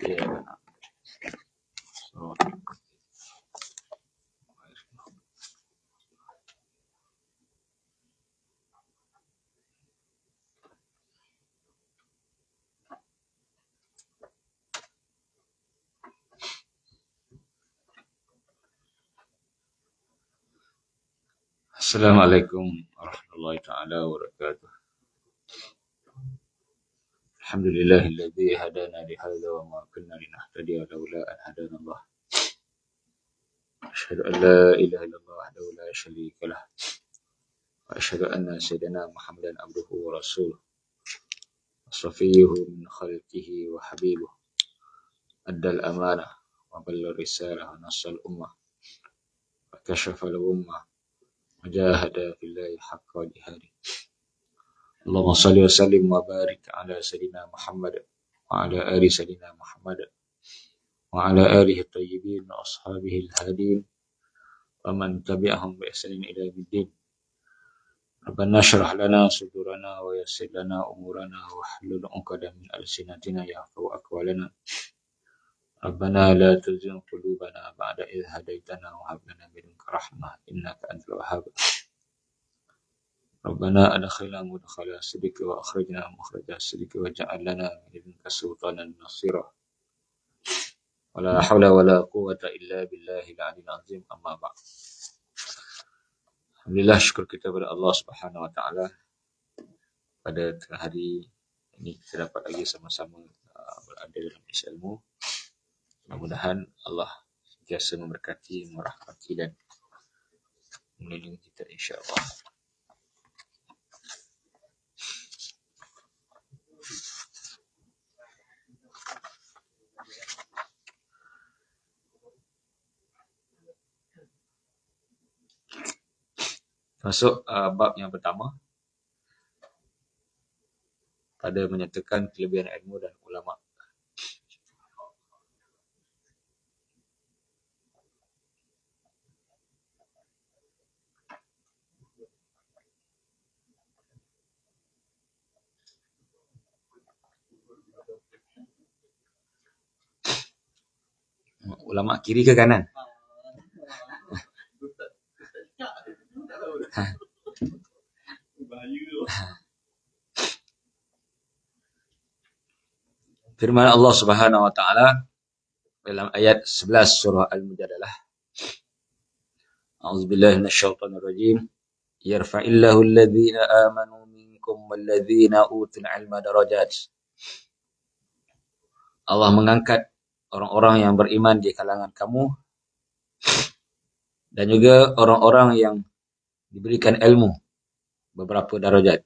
Yeah. So, Assalamualaikum warahmatullahi taala wabarakatuh. Alhamdulillahilladzi hadana li hadza wa ma kunna linahtadiya laula an hadana Allah. Asyhadu an la ilaha illallah wahdahu la syarika lah. Wa asyhadu anna sayyidina Muhammadan abduhu wa rasuluh. Safiyyuhu min khalqihi wa habibuh. Addal amanah wa ballagha risalah wa nassal ummah. Wa kashafa al-ummah. Wa jahada fillahi haqqa jihadi. Allahumma salli wa sallim wa barik ala sayyidina Muhammad wa ala ali sayyidina Muhammad wa ala alihi tayyibin wa ashabihi al-hadin wa man tabi'ahum bi ihsanin ila yaumiddin. Rabbana shrah lana sudurana wa yassir lana umurana wa hlul 'uqdatam min alsinatina yafqahu aqwalana. Rabbana la tuzigh qulubana ba'da idh hadaytana wa hab lana min ladunka rahmah innaka antal wahhab. Rabbana adkhilna mudkhala sidqi wa akhrijna mukhraja sidqi waj'al lana min ladunka sultanan nasira. Wala haula wala quwwata illa billahil 'aliyyil 'azim. Amma ba'd. Alhamdulillah, syukur kita kepada Allah Subhanahu wa taala pada tengah hari ini kita dapat lagi sama-sama berada dalam isi ilmu. Mudah-mudahan Allah sentiasa memberkati, merahmati dan melindungi kita insya-Allah. Masuk bab yang pertama pada menyatakan kelebihan ilmu dan ulama. Ulama kiri ke kanan? Firman Allah Subhanahu wa taala dalam ayat 11 surah Al-Mujadalah. A'udzubillahi minasyaitonir rajim. Yarfa'illahu alladhina amanu minkum walladhina utul 'ilma darajat. Allah mengangkat orang-orang yang beriman di kalangan kamu dan juga orang-orang yang diberikan ilmu beberapa darajat.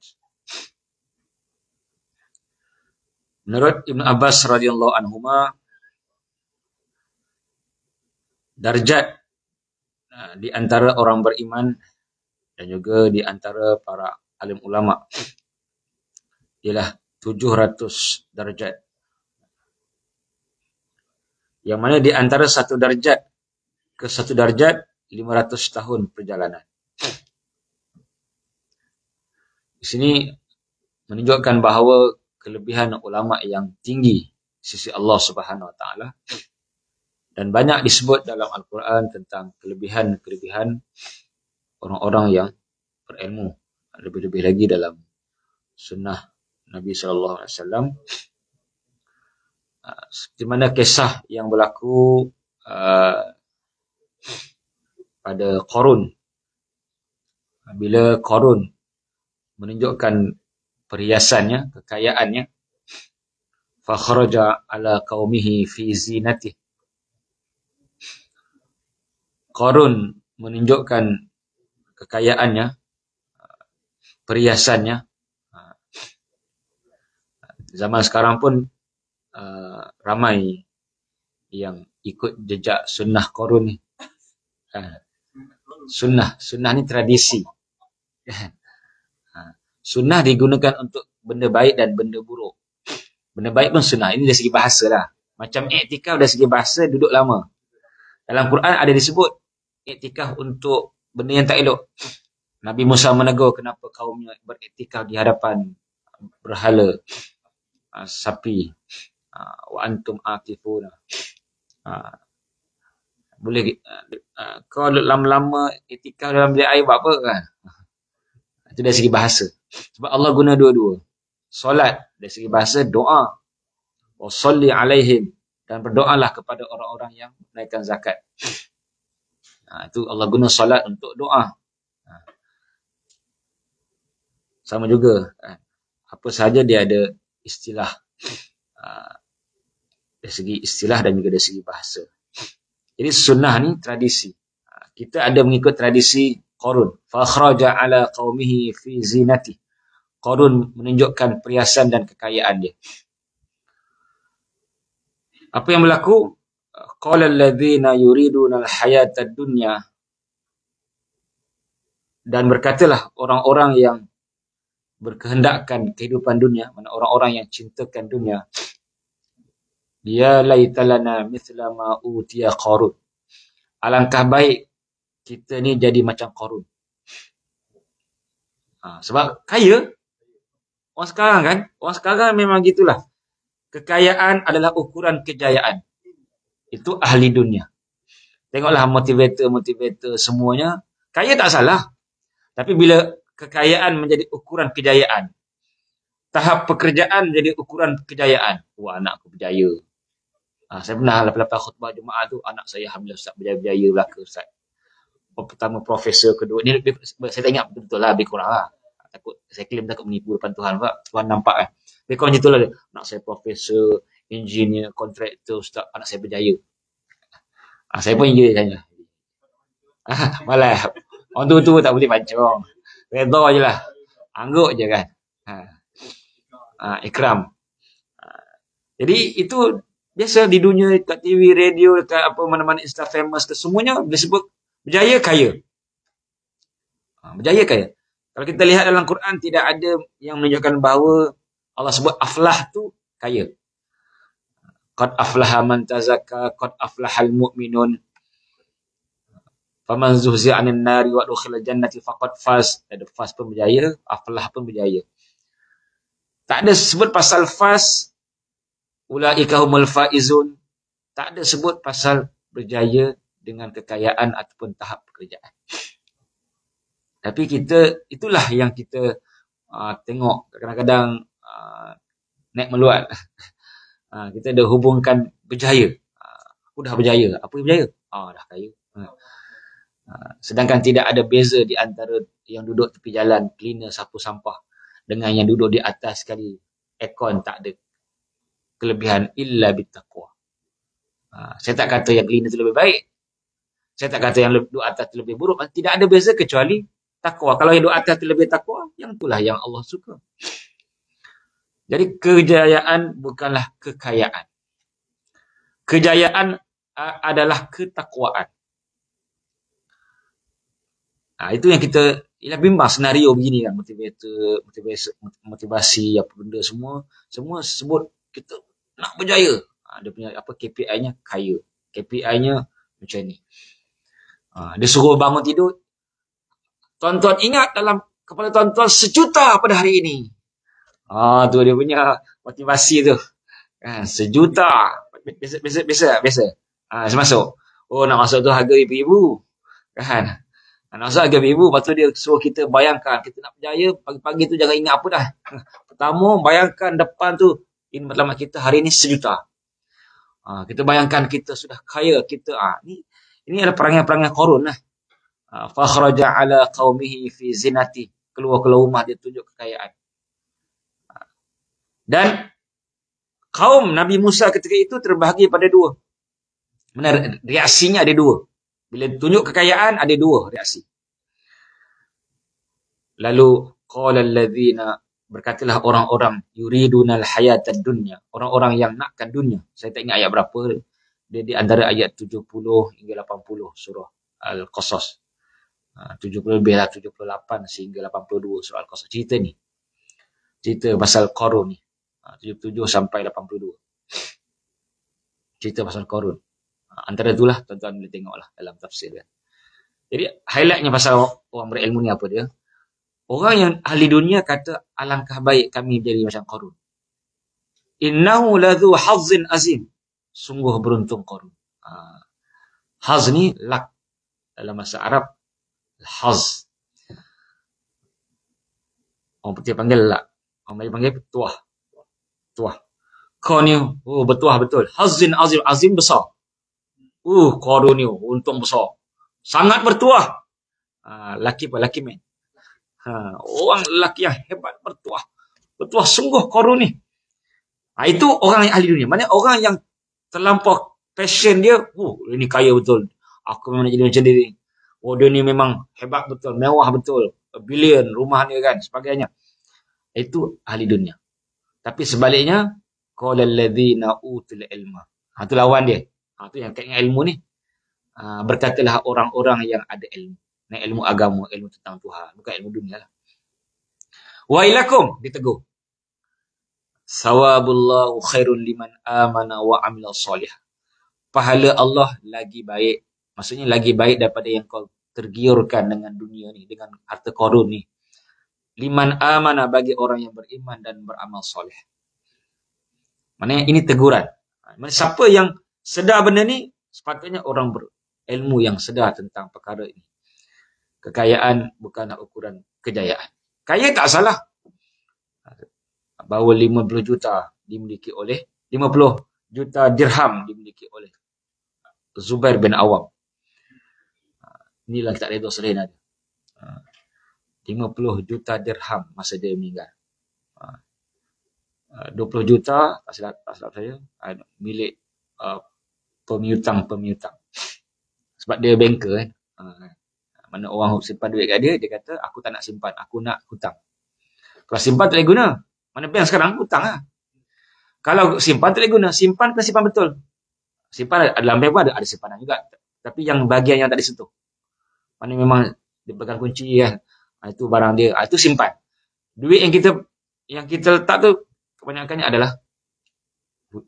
Menurut Ibn Abbas radhiyallahu anhuma, darjat di antara orang beriman dan juga di antara para alim ulama ialah 700 darjat. Yang mana di antara satu darjat ke satu darjat 500 tahun perjalanan. Di sini menunjukkan bahawa kelebihan ulama yang tinggi sisi Allah Subhanahu wa taala, dan banyak disebut dalam Al-Quran tentang kelebihan-kelebihan orang-orang yang berilmu. Lebih-lebih lagi dalam sunnah Nabi sallallahu alaihi wasallam. Seperti mana kisah yang berlaku pada Qarun. Bila Qarun menunjukkan perhiasannya, kekayaannya, fa kharaja ala qaumihi fi zinatihi. Qarun menunjukkan kekayaannya, perhiasannya. Zaman sekarang pun ramai yang ikut jejak sunnah Qarun ni. Sunnah ni tradisi. Sunnah digunakan untuk benda baik dan benda buruk. Benda baik pun sunnah. Ini dari segi bahasa lah. Macam iktikaf dari segi bahasa duduk lama. Dalam Quran ada disebut iktikaf untuk benda yang tak elok. Nabi Musa menegur kenapa kaumnya beriktikaf di hadapan berhala sapi. Wa antum akifuna. Boleh kau lama-lama etika dalam bilik air buat apa kan? Itu dari segi bahasa. Sebab Allah guna dua-dua. Solat dari segi bahasa, doa. Wa salli alaihim, dan berdoalah kepada orang-orang yang menaikkan zakat. Itu Allah guna solat untuk doa. Sama juga. Apa sahaja dia ada istilah. Dari segi istilah dan juga dari segi bahasa. Jadi sunnah ni tradisi. Kita ada mengikut tradisi Qarun. Fa kharaja ala qaumihi fi zinati. Qarun menunjukkan perhiasan dan kekayaan dia. Apa yang berlaku? Qala alladhina yuriduna al-hayata ad-dunya, dan berkatalah orang-orang yang berkehendakkan kehidupan dunia, mana orang-orang yang cintakan dunia, ya laitalana mithla ma utiya Qarun. Alangkah baik kita ni jadi macam Qarun. Sebab kaya orang sekarang kan, orang sekarang memang gitulah. Kekayaan adalah ukuran kejayaan. Itu ahli dunia. Tengoklah motivator semuanya. Kaya tak salah. Tapi bila kekayaan menjadi ukuran kejayaan, tahap pekerjaan menjadi ukuran kejayaan. Wah, anak aku berjaya. Saya pernah lepas khutbah Jumaat tu, anak saya alhamdulillah Ustaz berjaya belaka Ustaz. Pertama profesor, kedua. Ni saya tak ingat betul lah, lebih kurang lah. Takut saya claim takut menipu depan Tuhan. Tuhan nampak kan. Lebih kurang macam tu lah dia. Anak saya profesor, engineer, kontraktor, Ustaz, anak saya berjaya. Saya pun engineer tanya. Malah. Orang tu tak boleh pancung. Redha je lah. Angguk je kan. Ikram. Jadi itu biasa di dunia, kat TV, radio, dekat apa mana-mana Insta famous ke, semuanya disebut berjaya kaya. Berjaya kaya. Kalau kita lihat dalam Quran, tidak ada yang menunjukkan bahawa Allah sebut aflah tu kaya. Qad aflaha man tazakka, qad aflahal mu'minun. Faman zuhzi'a 'anil nari wa udkhilal jannati faqad faz. Ada faz pun berjaya, aflah pun berjaya. Tak ada sebut pasal faz, ulaika humul faizun. Tak ada sebut pasal berjaya dengan kekayaan ataupun tahap pekerjaan. Tapi kita, itulah yang kita tengok kadang-kadang naik meluat. Kita dah hubungkan berjaya. Aku dah berjaya. Apa yang berjaya? Dah kaya. Sedangkan tidak ada beza di antara yang duduk tepi jalan, cleaner sapu sampah, dengan yang duduk di atas sekali aircon. Tak ada kelebihan illa bittaqwa. Saya tak kata yang cleaner itu lebih baik. Saya tak kata yang duduk atas itu lebih buruk. Tidak ada beza kecuali takwa. Kalau yang duduk atas itu lebih takwa, yang itulah yang Allah suka. Jadi kejayaan bukanlah kekayaan. Kejayaan adalah ketakwaan. Itu yang kita bimbang senario begini kan, motivasi apa benda semua sebut kita nak berjaya. Dia punya apa KPI-nya kaya. KPI-nya macam ni. Dia suruh bangun tidur. Tuan-tuan ingat dalam kepala tuan-tuan 1 juta pada hari ini. Tu dia punya motivasi tu. 1 juta. Biasa. Saya masuk. Nak masuk tu harga RM1,000. Kan? Nak masuk harga RM1,000. Lepas tu dia suruh kita bayangkan. Kita nak berjaya. Pagi-pagi tu jangan ingat apa dah. Pertama, bayangkan depan tu. Ini matlamat kita hari ini 1 juta. Kita bayangkan kita sudah kaya. Ini adalah perangai-perangai Qarun lah. Fa kharaja ala qaumihi fi zinati. Keluar rumah dia tunjuk kekayaan. Dan kaum Nabi Musa ketika itu terbahagi pada 2. Benar, reaksinya ada 2. Bila tunjuk kekayaan ada 2 reaksi. Lalu qala alladzina, berkatalah orang-orang yuridunal hayatad dunya, orang-orang yang nakkan dunia. Saya tak ingat ayat berapa. Dia di antara ayat 70 hingga 80 surah Al-Qasas. 70 lebih lah, 78 sehingga 82 surah Al-Qasas. Cerita ni. Cerita pasal Qarun ni. 77 sampai 82. Cerita pasal Qarun. Antara itulah tuan-tuan boleh tengoklah dalam tafsir dia. Jadi highlightnya pasal orang berilmu ni apa dia? Orang yang ahli dunia kata alangkah baik kami jadi macam Qarun. Innahu ladzu hazzin azim. Sungguh beruntung Qarun. Haz ni lak dalam bahasa Arab. Haz. Orang putih panggil lak. Orang Melayu panggil tuah. Tuah. Kau ni, bertuah betul. Hazzin azim. Azim besar. Qarun ni, untung besar. Sangat bertuah. Laki apa? Laki man. Orang lelaki yang hebat bertuah. Bertuah sungguh Qarun ni. Itu orang yang ahli dunia. Maksudnya orang yang terlampau passion dia. Ini kaya betul. Aku memang nak jadi macam dia. Dia ni memang hebat betul. Mewah betul. Bilion rumah ni kan. Sebagainya. Itu ahli dunia. Tapi sebaliknya. Qala alladhina utul ilma. Itu lawan dia. Itu yang kaitan ilmu ni. Berkatalah orang-orang yang ada ilmu. Ilmu agama, ilmu tentang Tuhan. Bukan ilmu dunia lah. Wailakum. Ditegur. Sawabullahu khairun liman amana wa amila salih. Pahala Allah lagi baik. Maksudnya lagi baik daripada yang kau tergiurkan dengan dunia ni. Dengan harta Qarun ni. Liman amana bagi orang yang beriman dan beramal soleh. Maknanya ini teguran. Siapa yang sedar benda ni, sepatutnya orang berilmu yang sedar tentang perkara ini. Kekayaan bukanlah ukuran kejayaan. Kaya tak salah. Bahawa 50 juta dimiliki oleh 50 juta dirham dimiliki oleh Zubair bin Awam. Inilah kita redha selain ada. 50 juta dirham masa dia meninggal. 20 juta tak silap saya milik pemiutang. Sebab dia banker kan. Mana orang simpan duit kat dia kata aku tak nak simpan, aku nak hutang. Kalau simpan tak boleh guna. Mana bank sekarang hutang lah. Kalau simpan tak boleh guna, simpan kena simpan betul. Simpan dalam bank pun ada simpanan juga. Tapi yang bahagian yang tak disentuh. Mana memang dia pegang kunci kan. Itu barang dia. Itu simpan. Duit yang kita letak tu kebanyakannya adalah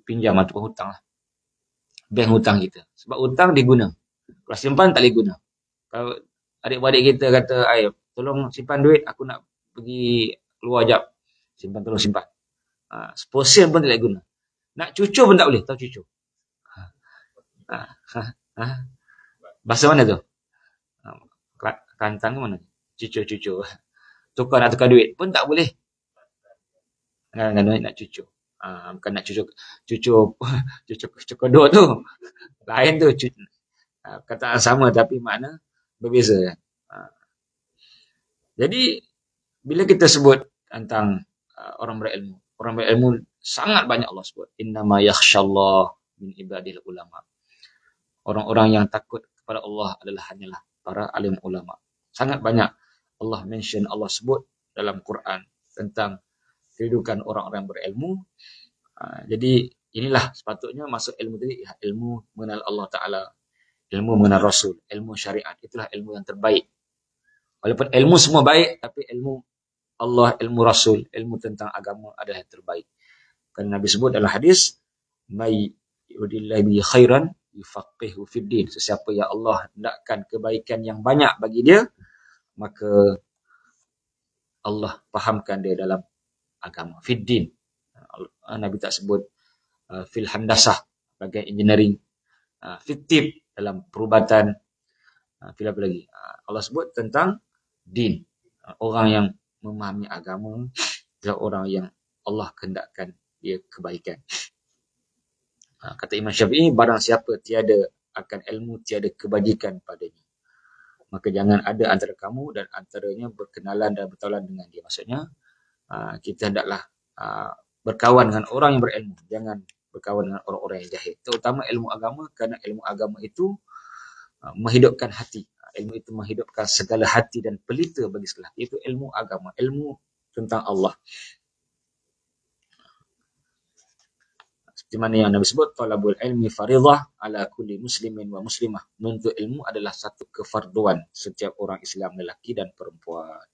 pinjam ataupun hutang lah. Bank hutang kita. Sebab hutang diguna. Kalau simpan tak boleh guna. Kalau adik-adik kita kata, tolong simpan duit, aku nak pergi keluar jap. Simpan, tolong simpan. 10% pun tak boleh guna. Nak cucur pun tak boleh. Tahu cucur? Bahasa mana tu? Kantang ke mana? Cucur. Nak tukar duit pun tak boleh. Nak cucur. Bukan nak cucur kodok tu. Lain tu. Kataan sama tapi makna berbeza kan. Jadi bila kita sebut tentang orang berilmu sangat banyak Allah sebut innama yakhshallah min ibadil ulama. Orang-orang yang takut kepada Allah hanyalah para alim ulama. Sangat banyak Allah mention, Allah sebut dalam Quran tentang kedudukan orang-orang berilmu. Jadi inilah sepatutnya masuk ilmu tadi, ilmu mengenal Allah Ta'ala, ilmu mengenal Rasul, ilmu syariat. Itulah ilmu yang terbaik. Walaupun ilmu semua baik, tapi ilmu Allah, ilmu Rasul, ilmu tentang agama adalah yang terbaik. Kerana Nabi sebut dalam hadis, may yuridillahu bihi khairan yufaqihu fid din. Sesiapa yang Allah hendakkan kebaikan yang banyak bagi dia, maka Allah fahamkan dia dalam agama. Fid din. Nabi tak sebut fil handasah bagian engineering, fit tip dalam perubatan, fil apa lagi. Allah sebut tentang din. Orang yang memahami agama adalah orang yang Allah kehendakkan dia kebaikan. Kata Imam Syafi'i, barang siapa tiada akan ilmu, tiada kebajikan padanya, maka jangan ada antara kamu dan antaranya berkenalan dan bertaulan dengan dia. Maksudnya kita hendaklah berkawan dengan orang yang berilmu, jangan berkawan dengan orang-orang yang jahil. Terutama ilmu agama, kerana ilmu agama itu menghidupkan hati. Ilmu itu menghidupkan segala hati dan pelita bagi segala hati. Itu ilmu agama, ilmu tentang Allah. Seperti mana yang Nabi sebut, talabul ilmi faridah ala kulli muslimin wa muslimah. Menuntut ilmu adalah satu kefarduan setiap orang Islam, lelaki dan perempuan.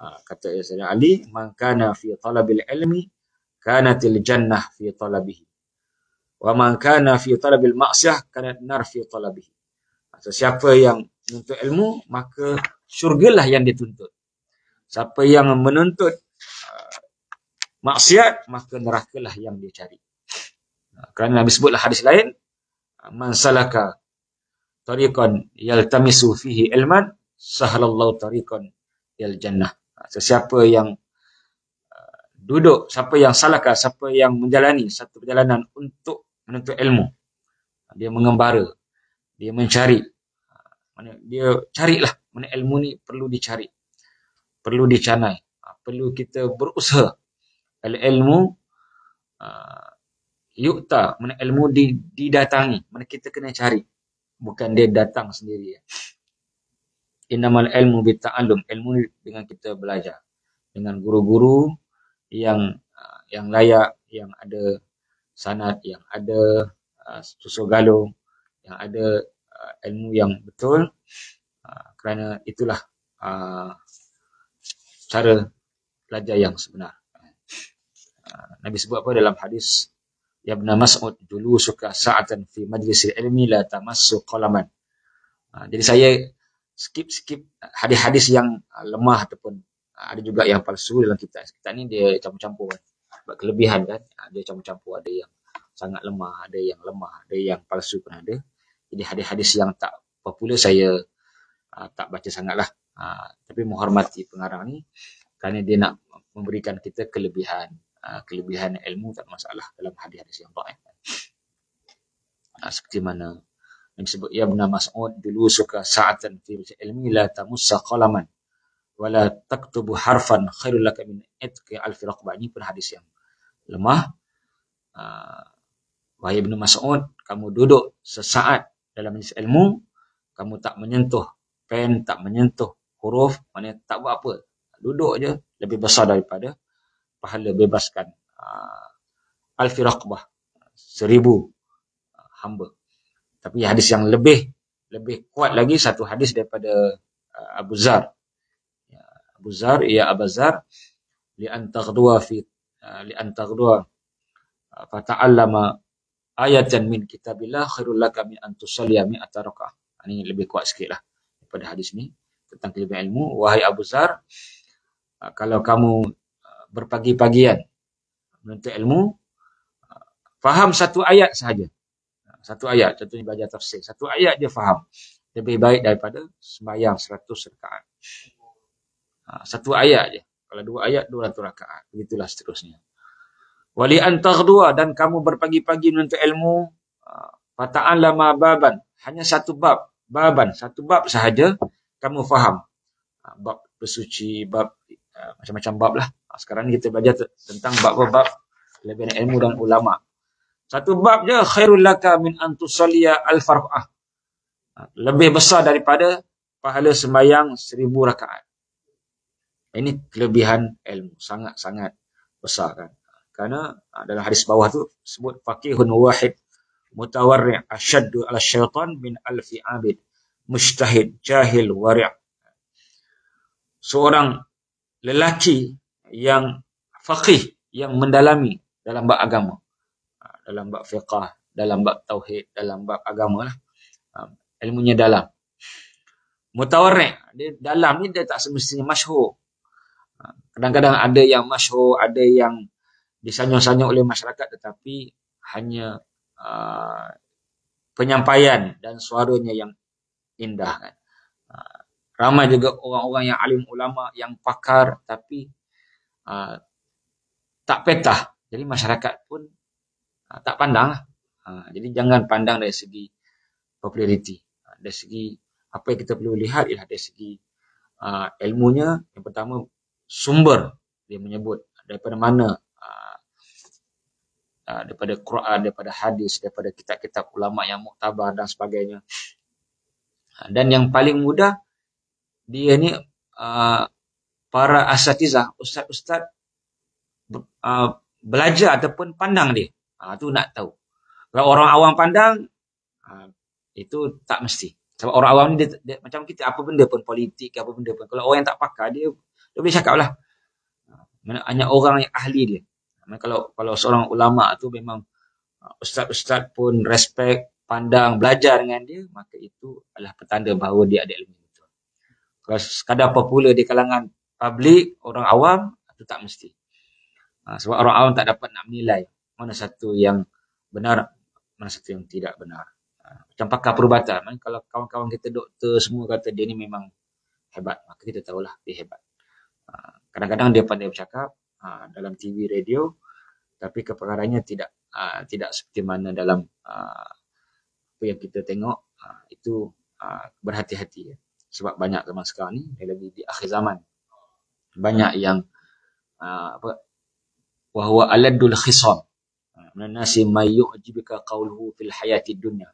Kata Sayyidina Ali, man kana fi talabil ilmi kanatil jannah fi talabihi, wa man kana fi talabil ma'siyah kanat nar fi talabihi. Siapa yang menuntut ilmu, maka syurgalah yang dituntut. Siapa yang menuntut maksiat, maka nerakalah yang dia cari. Kerana Nabi sebutlah hadis lain, man salaka tariqan yaltamisu fihi ilman sahalallahu tariqan il jannah. Sesiapa yang duduk, siapa yang salaka, siapa yang menjalani satu perjalanan untuk menuntut ilmu, dia mengembara, dia mencari, dia carilah, mana ilmu ni perlu dicari, perlu dicanai, perlu kita berusaha. Al-ilmu yu'ta, mana ilmu didatangi, mana kita kena cari, bukan dia datang sendiri. Innamal ilmu bitta'allum, ilmu dengan kita belajar dengan guru-guru yang layak, yang ada sanad, yang ada susul galung, yang ada ilmu yang betul. Kerana itulah cara belajar yang sebenar. Nabi sebut apa dalam hadis, Ya Ibn Mas'ud, dulu suka sa'atan fi majlisil ilmi la tamassu qalaman. Jadi saya skip hadis-hadis yang lemah ataupun ada juga yang palsu dalam kitab. Kitab ni dia campur-campur kan. Sebab kelebihan kan, dia campur-campur, ada yang sangat lemah, ada yang palsu pun ada. Jadi hadis-hadis yang tak popular saya tak baca sangatlah. Tapi menghormati pengarang ni kerana dia nak memberikan kita kelebihan ilmu, tak masalah dalam hadis-hadis yang dhaif. Seperti mana yang disebut, Ya Ibn Mas'ud, dulu suka sa'atan fi ilmi la tamussa qalaman wala taktubu harfan khairul laka min itqi alfi raqbah. Ini pun hadis yang lemah. Wahai Ibn Mas'ud, kamu duduk sesaat dalam majlis ilmu, kamu tak menyentuh pen, tak menyentuh huruf, maknanya tak buat apa, duduk je, lebih besar daripada pahala bebaskan alfi raqbah, 1000 hamba. Tapi hadis yang lebih kuat lagi, satu hadis daripada Abu Zar. Abu Zar, ya Abu Zar, li an taghdwa fata'allama ayatan min kitabillah khairul laka min an tusalliya mi'ata raka'ah. Ini lebih kuat sikitlah daripada hadis ni tentang kelebihan ilmu. Wahai Abu Zar, kalau kamu berpagi-pagian menuntut ilmu, faham satu ayat sahaja. Satu ayat, contohnya belajar tafsir, satu ayat dia faham, lebih baik daripada sembahyang 100 rakaat. Satu ayat je. Kalau 2 ayat, 200 rakaat. Begitulah seterusnya. Wali an taghdwa, dan kamu berpagi-pagi menuntut ilmu, fata'allama baban, hanya satu bab, satu bab sahaja kamu faham. Bab bersuci, bab macam-macam bab lah. Sekarang ni kita belajar tentang bab-bab kelebihan ilmu dan ulama. Satu bab je, khairul laka min an tusalliya al-farqah. Lebih besar daripada pahala sembahyang 1000 rakaat. Ini kelebihan ilmu, sangat-sangat besar kan. Kerana dalam hadis bawah tu sebut faqihun wahid mutawarri' asyaddu ala syaitan min alfi abid mujtahid jahil wari'. Seorang lelaki yang faqih, yang mendalami dalam bab agama, dalam bab fiqah, dalam bab tauhid, dalam bab agama lah. Ilmunya dalam. Mutawarri', dia dalam ni dia tak semestinya masyhur. Kadang-kadang ada yang masyhur, ada yang disanjung-sanjung oleh masyarakat, tetapi hanya penyampaian dan suaranya yang indah kan. Ramai juga orang-orang yang alim ulama, yang pakar, tapi tak petah. Jadi masyarakat pun tak pandang lah. Jadi jangan pandang dari segi populariti. Dari segi apa yang kita perlu lihat ialah dari segi ilmunya. Yang pertama, sumber dia menyebut daripada mana, daripada Quran, daripada hadis, daripada kitab-kitab ulama yang muktabar dan sebagainya. Dan yang paling mudah, dia ni para asatizah, ustaz-ustaz belajar ataupun pandang dia. Tu nak tahu. Kalau orang awam pandang, itu tak mesti. Sebab orang awam ni dia macam kita, apa benda pun politik, apa benda pun. Kalau orang yang tak pakar, dia boleh cakap lah. Hanya orang yang ahli dia. Kalau seorang ulama tu memang ustaz-ustaz pun respect, pandang, belajar dengan dia, maka itu adalah petanda bahawa dia ada ilmu betul. Kalau sekadar popular di kalangan publik, orang awam, itu tak mesti. Sebab orang awam tak dapat nak menilai mana satu yang benar, mana satu yang tidak benar. Macam pakar perubatan, kalau kawan-kawan kita doktor semua kata dia ni memang hebat, maka kita tahulah dia hebat. Kadang-kadang dia pandai bercakap dalam TV, radio, tapi kepakarannya tidak seperti mana dalam apa yang kita tengok. Itu berhati-hati ya. Sebab banyak zaman sekarang ni, lagi di akhir zaman, banyak yang wahwa aladul khisam nasi may yu'jibika qawluhu fil hayatid dunya.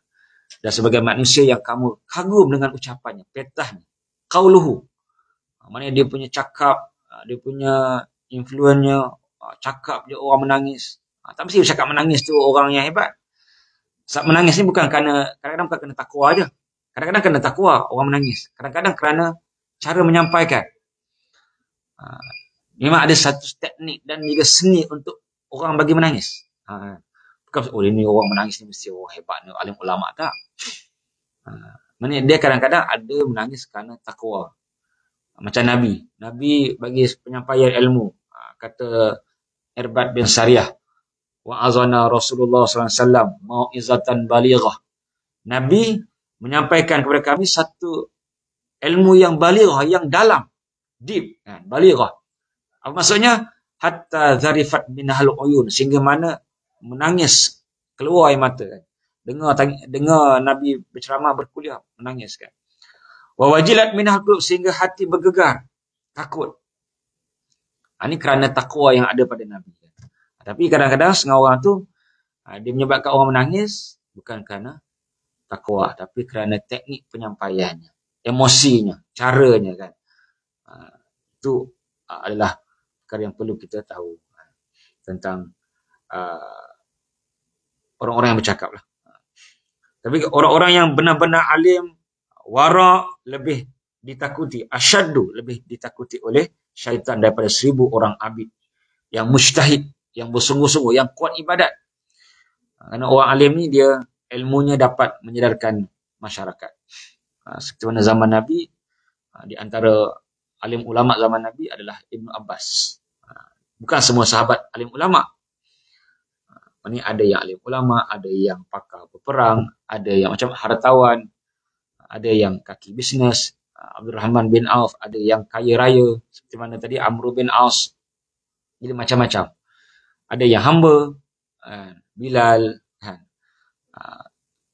Dan sebagai manusia yang kamu kagum dengan ucapannya, petahnya, qauluhu, maknanya dia punya cakap, dia punya influennya, cakap je orang menangis. Tak mesti cakap menangis tu orang yang hebat. Sebab menangis ni bukan kerana, kadang-kadang bukan kerana takwa aja. Kadang-kadang kerana takwa orang menangis. Kadang-kadang kerana cara menyampaikan. Memang ada satu teknik dan juga seni untuk orang bagi menangis. Bukan, ini orang menangis ni mesti orang hebat ni, alim ulama, tak. Dia kadang-kadang ada menangis kerana takwa. Macam Nabi. Nabi bagi penyampaian ilmu. Kata Irbad bin Sariyah, wa azana Rasulullah SAW mau'izatan balighah. Nabi menyampaikan kepada kami satu ilmu yang balighah, yang dalam, deep, balighah. Apa maksudnya? Hatta zarifat minahal uyun, sehingga mana menangis, keluar air mata kan. Dengar Nabi berceramah, berkuliah, menangis kan. Wa wajilat minahal qulub, sehingga hati bergegar, takut. Ini kerana takwa yang ada pada Nabi kan. Tapi kadang-kadang setengah orang tu dia menyebabkan orang menangis bukan kerana takwa, tapi kerana teknik penyampaiannya, emosinya, caranya kan. Itu adalah perkara yang perlu kita tahu tentang orang-orang yang bercakap lah. Tapi orang-orang yang benar-benar alim, wara, lebih ditakuti, asyaddu, lebih ditakuti oleh syaitan daripada 1000 orang abid yang mujtahid, yang bersungguh-sungguh, yang kuat ibadat. Kerana orang alim ni dia ilmunya dapat menyedarkan masyarakat. Seperti mana zaman Nabi, di antara alim ulama zaman Nabi adalah Ibnu Abbas. Bukan semua sahabat alim ulama. Ini ada yang alim ulama, ada yang pakar berperang, ada yang macam hartawan, ada yang kaki bisnes, Abdul Rahman bin Auf, ada yang kaya raya, seperti mana tadi Amr bin Aus. Jadi macam-macam. Ada yang hamba, Bilal,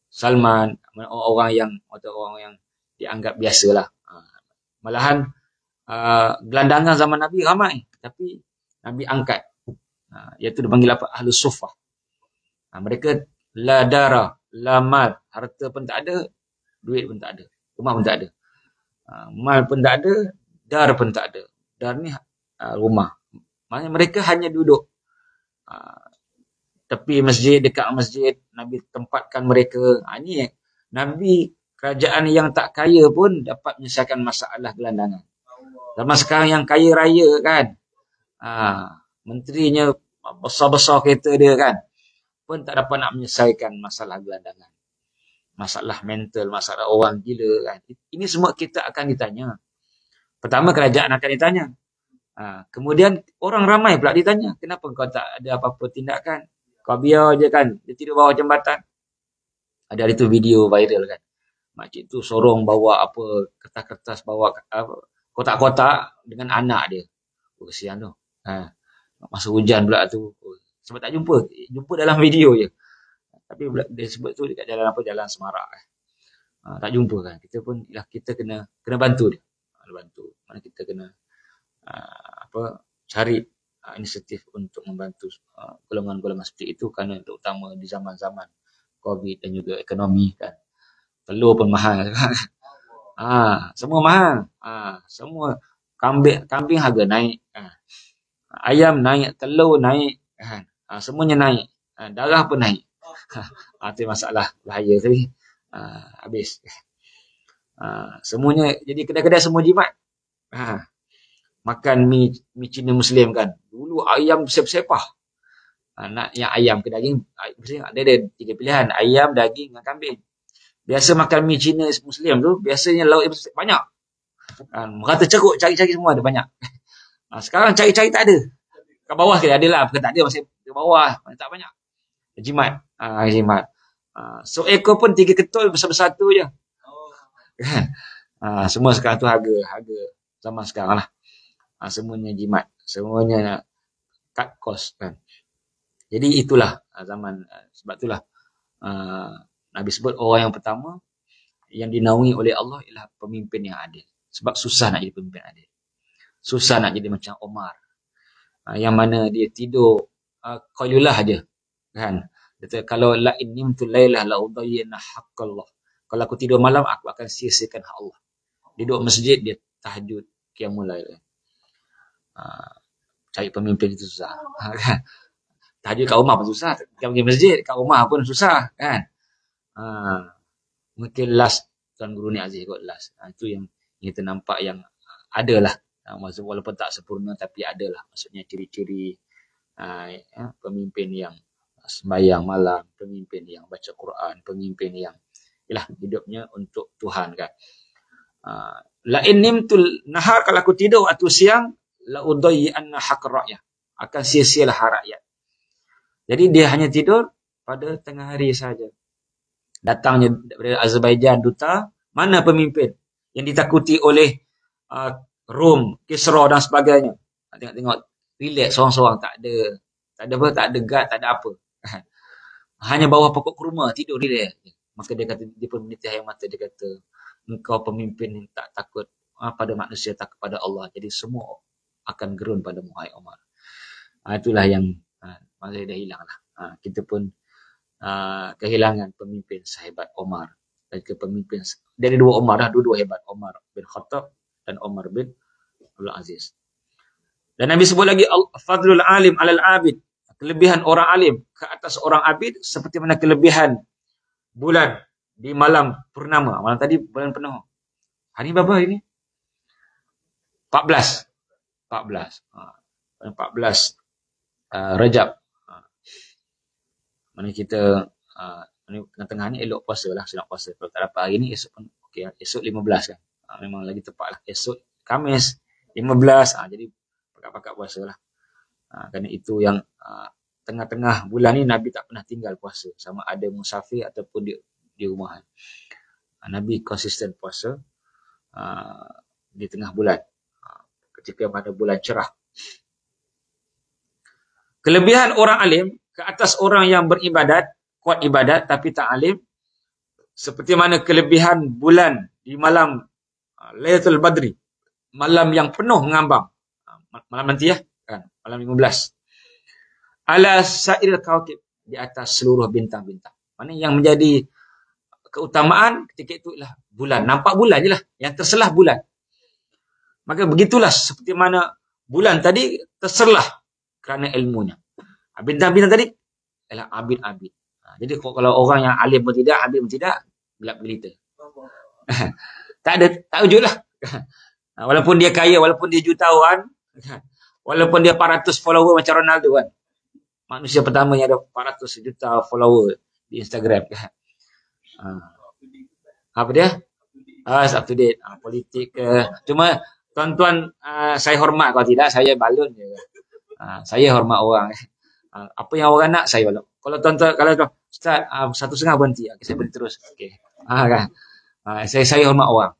Salman, orang yang dianggap biasalah. Malahan gelandangan zaman Nabi ramai, tapi Nabi angkat, iaitu dipanggil apa? Ahlus Suffah. Mereka la dara, la mal, harta pun tak ada, duit pun tak ada, rumah pun tak ada, mal pun tak ada, dar pun tak ada. Dar ni rumah. Maksudnya mereka hanya duduk tepi masjid, dekat masjid, Nabi tempatkan mereka. Ini Nabi, kerajaan yang tak kaya pun dapat menyelesaikan masalah gelandangan. Zaman sekarang yang kaya raya kan, menterinya besar-besar kereta dia kan, pun tak dapat nak menyelesaikan masalah gelandangan, masalah mental, masalah orang gila kan. Ini semua kita akan ditanya. Pertama, kerajaan akan ditanya. Kemudian orang ramai pula ditanya, kenapa kau tak ada apa-apa tindakan? Kau biar je kan, dia tidur bawah jambatan. Ada itu video viral kan, makcik tu sorong bawa apa, kertas-kertas, bawa kotak-kotak dengan anak dia. Kesian tu. Masa hujan pula tu. Sebab tak jumpa dalam video je. Tapi dia sebut tu dekat jalan apa, jalan Semarak. Tak jumpa kan. Kita kena bantu dia. Bantu. Mana kita kena cari inisiatif untuk membantu golongan-golongan seperti itu, kerana terutama di zaman-zaman COVID dan juga ekonomi kan. Telur pun mahal kan. Semua mahal. Semua kambing harga naik. Ayam naik, telur naik kan. Semuanya naik. Darah pun naik. Itu masalah bahaya tadi. Habis. Semuanya, jadi kedai-kedai semua jimat. Makan mi Cina Muslim kan. Dulu ayam bersepah-sepah. Nak yang ayam ke daging, ada 3 pilihan. Ayam, daging dengan kambing. Biasa makan mi Cina Muslim tu, biasanya lauk banyak. Merata ceruk, cari-cari semua ada banyak. Sekarang cari-cari tak ada. Kat bawah sikit ada lah, bukan tak ada, masih di bawah, tak banyak. Jimat. Jimat. So ekor pun 3 ketul besar-besar tu je. Kan? Semua sekarang tu harga zaman sekarang lah. Semuanya jimat. Semuanya cut cost kan. Jadi itulah zaman, sebab itulah Nabi sebut orang yang pertama yang dinaungi oleh Allah ialah pemimpin yang adil. Sebab susah nak jadi pemimpin adil. Susah nak jadi macam Omar. Yang mana dia tidur qailulah aja. Kan? Dia kalau la in nimtu lailah la udayyana haqqallah. Kalau aku tidur malam aku akan sia-siakan hak Allah. Dia duduk masjid, dia tahajud, qiyamul lail. Cari pemimpin itu susah. Kan? Tahajud kat rumah pun susah. Kalau pergi masjid kat rumah pun susah, kan? Mungkin last Tuan Guru ni Aziz kot last. Itu yang kita nampak yang adalah. Walaupun tak sempurna tapi adalah. Maksudnya ciri-ciri pemimpin yang sembahyang malam, pemimpin yang baca Quran, pemimpin yang hidupnya untuk Tuhan, kan. La in nimtul nahar, kalau aku tidur waktu siang, la udayyi'anna haqq rakyat, akan sia-sialah hak rakyat. Jadi dia hanya tidur pada tengah hari saja. Datangnya dari Azerbaijan duta, mana pemimpin yang ditakuti oleh Rom, Kisra dan sebagainya. Tengok-tengok relax seorang-seorang, tak ada guard, tak ada apa. Hanya bawah pokok kurma tidur relax. Maka dia kata, dia pun meniti air mata, dia kata, engkau pemimpin yang tak takut pada manusia, tak kepada Allah. Jadi semua akan gerun pada Muhammad Omar. Itulah yang masa dah hilang lah. Kita pun kehilangan pemimpin sehebat Omar. Dan kepemimpin dari 2 Omar lah, dua-dua hebat, Omar bin Khattab dan Omar bin Abdul Aziz. Dan Nabi sebut lagi, fadlul alim alal abid, kelebihan orang alim ke atas orang abid seperti mana kelebihan bulan di malam purnama. Malam tadi bulan penuh. Hari berapa hari ni? 14. 14 Rajab. Mana kita tengah-tengah ni elok puasa lah, senang puasa. Kalau tak dapat hari ni, esok pun okey, esok 15 kan. Memang lagi tepat lah. Esok Khamis 15, jadi pakat-pakat puasa lah. Kerana itu yang tengah-tengah bulan ni Nabi tak pernah tinggal puasa, sama ada musafir ataupun di rumah. Nabi konsisten puasa di tengah bulan, ketika pada bulan cerah. Kelebihan orang alim ke atas orang yang beribadat, kuat ibadat tapi tak alim, seperti mana kelebihan bulan di malam Lailatul Badri, malam yang penuh mengambang, malam nanti ya, kan, malam 15. Ala sa'iril kawakib, di atas seluruh bintang-bintang. Mana yang menjadi keutamaan ketika itu ialah bulan. Nampak bulan je lah, yang terselah bulan. Maka begitulah seperti mana bulan tadi terselah kerana ilmunya. Bintang-bintang tadi ialah abid-abid. Jadi kalau orang yang alim pun tidak, abid pun tidak, gelap gelita. tak wujud lah. Walaupun dia kaya, walaupun dia jutawan, walaupun dia 400 follower macam Ronaldo kan. Manusia pertama yang ada 400 juta follower di Instagram kan. Apa dia? Up to date. Politik ke. Cuma tuan-tuan, saya hormat, kalau tidak saya balun je. Saya hormat orang. Apa yang orang nak saya balun. Kalau tuan-tuan, kalau Ustaz 1.5 berhenti, saya berhenti terus. Okey. Kan. Saya hormat orang.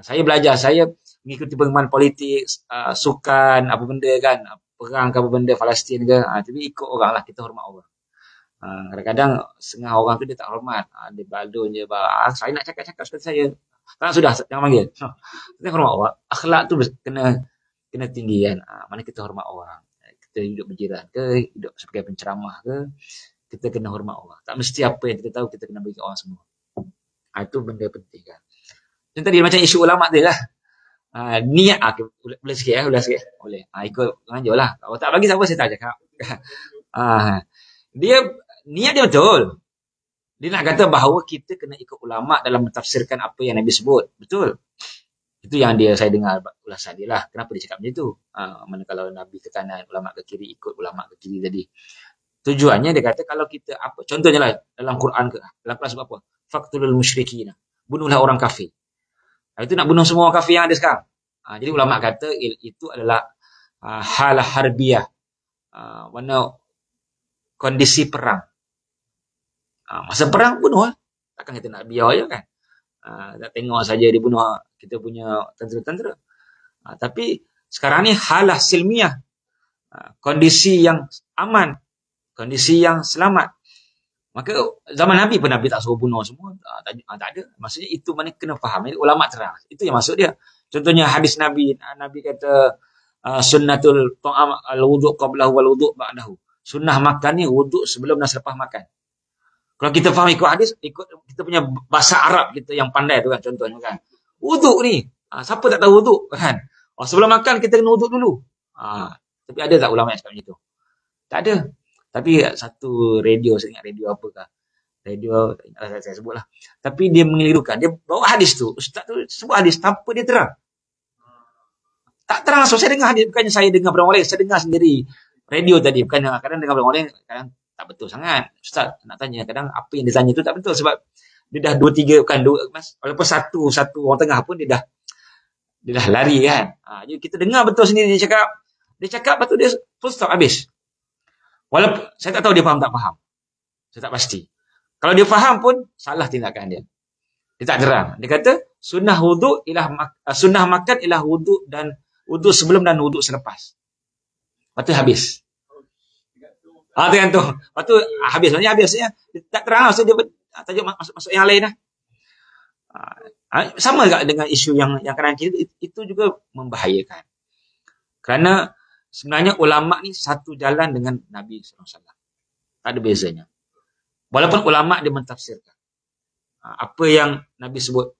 Saya belajar, saya mengikuti perkembangan politik, sukan, apa benda kan, perang ke apa benda, Palestin ke, tapi ikut orang lah, kita hormat orang. Kadang-kadang setengah orang tu dia tak hormat, dia balun je, saya nak cakap-cakap seperti saya. Tak, sudah, jangan panggil. Kita hormat orang, akhlak tu kena tinggi kan. Mana kita hormat orang, kita hidup berjiran ke, hidup sebagai penceramah ke, kita kena hormat orang. Tak mesti apa yang kita tahu kita kena bagi orang semua. Itu benda penting kan. Macam tadi macam isu ulama' tu lah. Niat boleh sikit ya, boleh. Ikut mengajar lah. Kalau tak bagi siapa saya tak cakap. Dia niat dia betul. Dia nak kata bahawa kita kena ikut ulama' dalam mentafsirkan apa yang Nabi sebut. Betul. Itu yang saya dengar ulasan dia lah. Kenapa dia cakap macam tu? Mana kalau Nabi ke kanan, ulama' ke kiri, ikut ulama' ke kiri tadi. Tujuannya dia kata kalau kita apa, contohnya lah dalam Quran ke, dalam Quran sebab apa? Faqtulul musyrikin. Bunuhlah orang kafir. Itu nak bunuh semua orang kafir yang ada sekarang. Jadi ulama' kata itu adalah hal harbiyah. Mana kondisi perang. Masa perang bunuh lah. Takkan kita nak biar je kan. Tak tengok saja dia bunuh kita punya tentera-tentera. Tapi sekarang ni halah silmiah. Kondisi yang aman. Kondisi yang selamat. Maka zaman Nabi pun Nabi tak suruh bunuh semua. Tak ada. Maksudnya itu mana kena faham. Ulama terang. Itu yang maksud dia. Contohnya hadis Nabi. Nabi kata sunnatul ta'am al-wudu' qablahu wal-wudu' ba'dahu. Sunnah makan ni wuduk sebelum dan selepas makan. Kalau kita faham ikut hadis, ikut kita punya bahasa Arab kita yang pandai tu kan, contohnya kan. Wuduk ni, siapa tak tahu wuduk kan? Sebelum makan kita kena wuduk dulu. Tapi ada tak ulama yang cakap macam tu? Tak ada. Tapi satu radio, saya ingat radio apakah? Radio, saya sebutlah. Tapi dia mengelirukan. Dia bawa hadis tu. Ustaz tu sebut hadis tanpa dia terang. Tak terang langsung. Saya dengar hadis. Bukannya saya dengar orang lain. Saya dengar sendiri. Radio tadi. Bukannya kadang dengar orang lain. Kadang tak betul sangat. Ustaz nak tanya. Kadang apa yang dia tanya tu tak betul. Sebab dia dah 2-3. Bukan 2. Walaupun satu orang tengah pun dia dah lari kan. Jadi kita dengar betul sendiri. Dia cakap. Lepas tu dia full stop habis. Walaupun saya tak tahu dia faham tak faham. Saya tak pasti. Kalau dia faham pun salah tindakan dia. Dia tak terang. Dia kata sunnah makan ialah wuduk dan wuduk sebelum dan wuduk selepas. Lepas tu habis. Tergantung. Lepas tu habis. Maksudnya habisnya dia tak terang. Maksudnya dia tajuk masuk yang lain lah. Sama juga dengan isu yang kanan kiri itu juga membahayakan. Kerana sebenarnya ulama ni satu jalan dengan Nabi SAW. Tak ada bezanya. Walaupun ulama dia mentafsirkan apa yang Nabi sebut.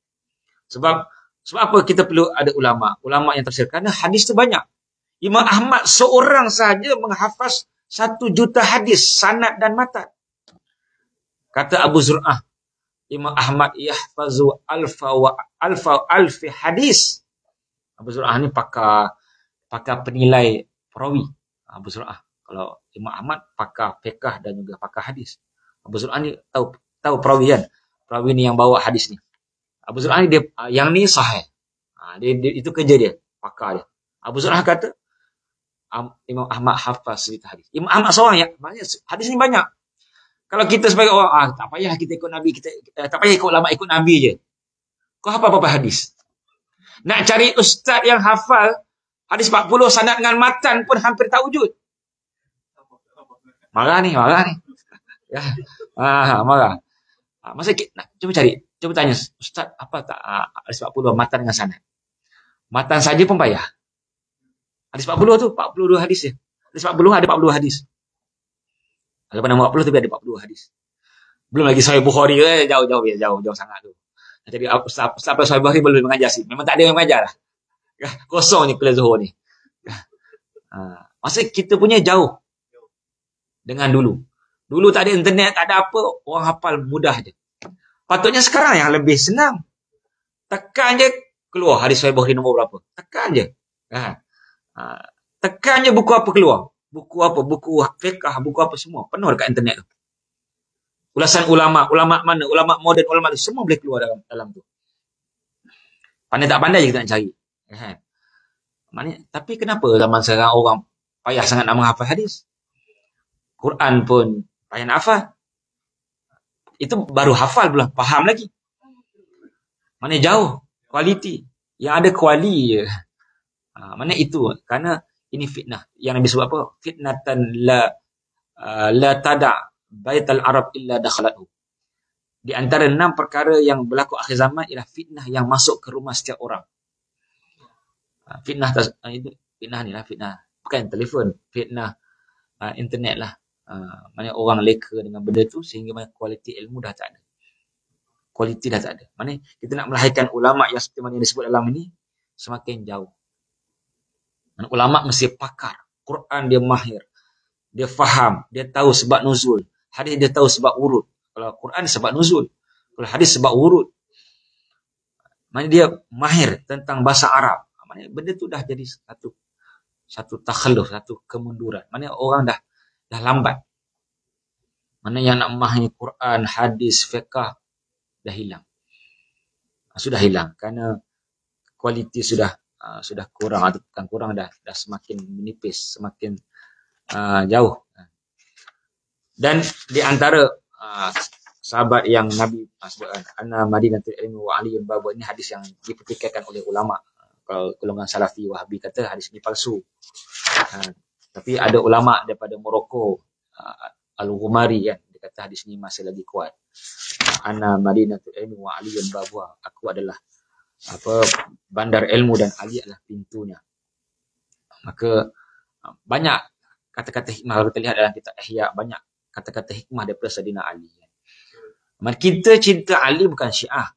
Sebab apa kita perlu ada ulama yang tafsir? Kerana hadis tu banyak. Imam Ahmad seorang sahaja menghafaz 1 juta hadis sanad dan matan. Kata Abu Zur'ah, Imam Ahmad yahfazu alfi hadis. Abu Zur'ah ni pakar penilai perawi. Abu Zur'ah. Kalau Imam Ahmad pakar fiqh dan juga pakar hadis. Abu Zur'ah ni tahu perawi kan? Perawi ni yang bawa hadis ni. Abu Zur'ah ni dia yang ni sahih. Dia itu kerja dia, pakar dia. Abu Zur'ah kata Imam Ahmad hafaz cerita hadis. Imam Ahmad seorang ya, maknanya hadis ni banyak. Kalau kita sebagai orang tak payah kita ikut Nabi, tak payah ikut ulama, ikut Nabi je. Kau hafal apa hadis? Nak cari ustaz yang hafal hadis 40 sanad dengan matan pun hampir tak wujud. Marah ni. Ya. Marah. Masa kita cuba tanya ustaz apa tak hadis 40 matan dengan sanad. Matan saja pun payah. Hadis 40 tu 42 hadis je. Hadis 40 ada 42 hadis. Lepas nama 40 tapi ada 42 hadis. Belum lagi Sahih Bukhari jauh sangat tu. Jadi sampai Sahih Bukhari belum mengajar sih. Memang tak ada yang mengajar lah. Kosong je kelas Zuhur ni. Maksudnya kita punya jauh dengan dulu. Dulu tak ada internet, tak ada apa, orang hafal mudah je. Patutnya sekarang yang lebih senang. Tekan je keluar hadis Sahih Bukhari nombor berapa. Tekan je. Tekan je buku apa keluar. Buku apa, buku fiqh, buku apa semua. Penuh dekat internet tu. Ulasan ulama mana, ulama moden, ulama tu semua boleh keluar dalam tu. Pandai tak pandai je kita nak cari. Tapi kenapa zaman sekarang orang payah sangat nak menghafal hadis? Quran pun payah nak hafal. Itu baru hafal belum faham lagi. Mana jauh kualiti. Yang ada kuali je. Mana itu? Karena ini fitnah. Yang Nabi sebut apa? Fitnatan la tada' baital Arab illa dakhalathu. Di antara 6 perkara yang berlaku akhir zaman ialah fitnah yang masuk ke rumah setiap orang. Fitnah ni lah fitnah. Bukan telefon. Fitnah internet lah. Mana orang leka dengan benda tu sehingga kualiti ilmu dah tak ada. Kualiti dah tak ada. Mana kita nak melahirkan ulama yang seperti mana yang disebut dalam ini semakin jauh. Dan ulama mesti pakar. Quran dia mahir. Dia faham. Dia tahu sebab nuzul. Hadis dia tahu sebab urut. Kalau Quran sebab nuzul. Kalau hadis sebab urut. Mana dia mahir tentang bahasa Arab. Mana benda tu dah jadi satu takhalluf, satu kemunduran. Mana orang dah lambat. Mana yang nak memahami Quran, hadis, fiqh dah hilang. Sudah hilang kerana kualiti sudah kurang atau bukan kurang dah semakin menipis, semakin jauh. Dan di antara sahabat yang Nabi sebutkan, anna madinatul ilmi wa aliyun babu, ini hadis yang dipertikaikan oleh ulama. Kalau golongan Salafi Wahabi kata hadis ini palsu. Tapi ada ulama daripada Morocco, Al-Ghumari kan, dia kata hadis ini masih lagi kuat. Anna madinatul ilmi wa aliyun babu, aku adalah bandar ilmu dan Ali adalah pintunya. Maka banyak kata-kata hikmah, kalau kita lihat dalam kitab Ihya, banyak kata-kata hikmah daripada Sayyidina Ali. Kita cinta Ali bukan Syiah.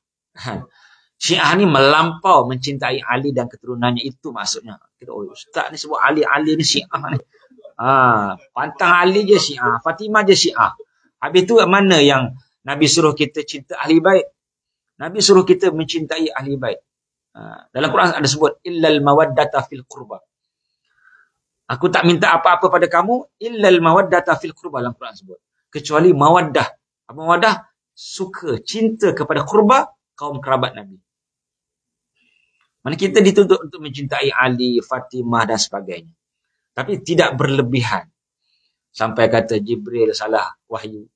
Syiah ni melampau mencintai Ali dan keturunannya, itu maksudnya. Kita, ustaz ni sebut Ali ni Syiah ni. Pantang Ali je Syiah, Fatimah je Syiah. Habis tu mana yang Nabi suruh kita cinta ahli bait? Nabi suruh kita mencintai ahli bait. Dalam Quran ada sebut illal mawaddata fil qurba. Aku tak minta apa-apa pada kamu illal mawaddata fil qurba, dalam Quran sebut. Kecuali mawaddah. Apa mawaddah? Suka, cinta kepada qurba, kaum kerabat Nabi. Mana kita dituntut untuk mencintai Ali, Fatimah dan sebagainya. Tapi tidak berlebihan. Sampai kata Jibril salah wahyu.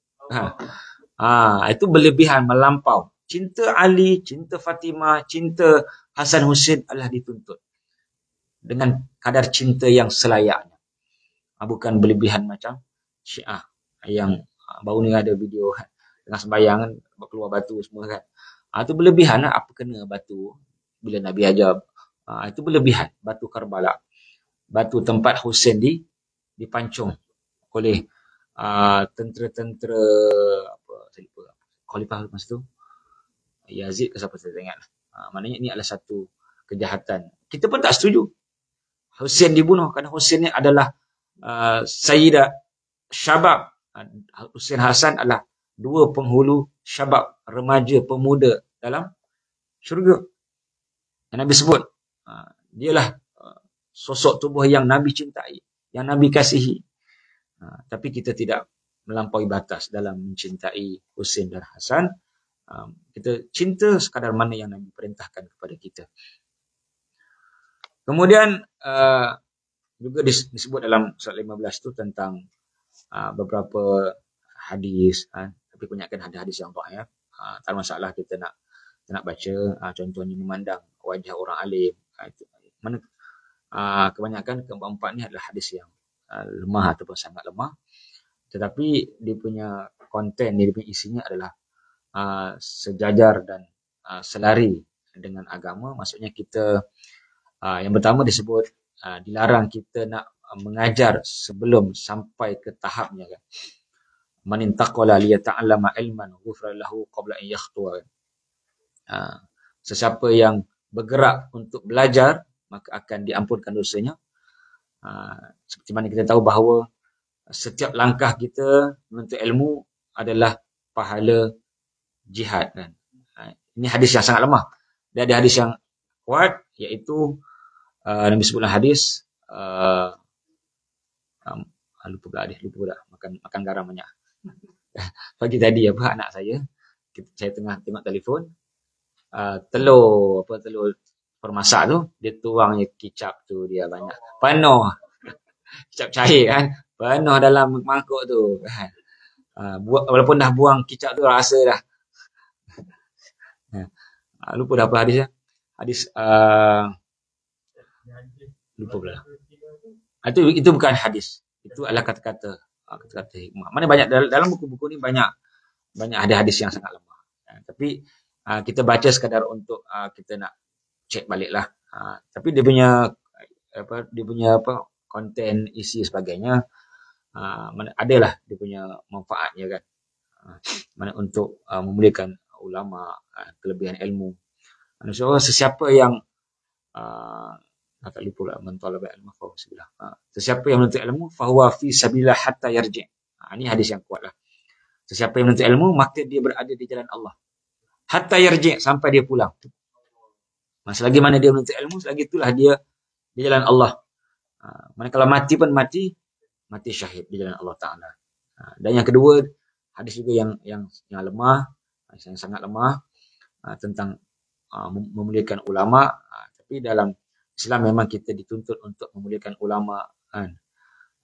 Itu berlebihan, melampau. Cinta Ali, cinta Fatimah, cinta Hasan Husain adalah dituntut dengan kadar cinta yang selayaknya. Bukan berlebihan macam Syiah yang baru ni ada video tengah sembahyang kan, keluar batu semua kan. Itu berlebihan. Apa kena batu bila Nabi ajar? Itu berlebihan. Batu Karbala, batu tempat Husain dipancung oleh tentera-tentera apa saya lupa, khalifah masa tu Yazid ke siapa saya tak ingat. Maknanya ini adalah satu kejahatan. Kita pun tak setuju Husain dibunuh, kerana Husain ni adalah Sayyidah Syabab. Husain Hasan adalah dua penghulu syabab, remaja pemuda dalam syurga. Yang Nabi sebut dialah sosok tubuh yang Nabi cintai, yang Nabi kasihi. Tapi kita tidak melampaui batas dalam mencintai Husain dan Hasan. Kita cinta sekadar mana yang Nabi perintahkan kepada kita. Kemudian juga disebut dalam surat 15 tu tentang beberapa hadis, tapi kebanyakan ada hadis yang dhaif. Tak ada masalah kita nak baca, contohnya memandang wajah orang alim. Mana kebanyakan keempat ni adalah hadis yang lemah ataupun sangat lemah, tetapi dia punya konten, dia punya isinya adalah sejajar dan selari dengan agama. Maksudnya kita yang pertama disebut dilarang kita nak mengajar sebelum sampai ke tahapnya kan. Man intaqala liyata'allama ilman ghufra lahu qabla an yakhtuwa. Sesiapa yang bergerak untuk belajar maka akan diampunkan dosanya. Seperti mana kita tahu bahawa setiap langkah kita menuntut ilmu adalah pahala jihad kan. Ini hadis yang sangat lemah. Dan ada hadis yang kuat, iaitu Nabi sebutlah hadis lupa pula makan garam banyak. Pagi tadi anak saya tengah tengok telefon, telur permasak tu, dia tuangnya kicap tu, dia banyak penuh kicap cair kan, penuh dalam mangkuk tu kan. Walaupun dah buang kicap tu rasa dah. Lupa dah apa hadis. Hadis lupa pula. Itu bukan hadis. Itu adalah kata-kata hikmah. Mana banyak dalam buku-buku ni banyak ada hadis yang sangat lemah. Tapi kita baca sekadar untuk kita nak cek baliklah. Tapi dia punya konten, isi sebagainya, adalah dia punya manfaatnya kan. Mana untuk memuliakan ulama, kelebihan ilmu. So, sesiapa yang tak lupa lah, mentalabah ilmu fahuwa sabilah. Sesiapa yang menuntut ilmu fahuwa fi sabilah hatta yarji'. Ini hadis yang kuat lah. Sesiapa yang menuntut ilmu maka dia berada di jalan Allah hatta yarji', sampai dia pulang. Selagi mana dia menuntut ilmu, selagi itulah dia di jalan Allah. Manakala mati pun mati syahid di jalan Allah Ta'ala. Dan yang kedua, hadis juga yang lemah, yang sangat lemah, tentang memuliakan ulama. Tapi dalam Islam memang kita dituntut untuk memuliakan ulama kan.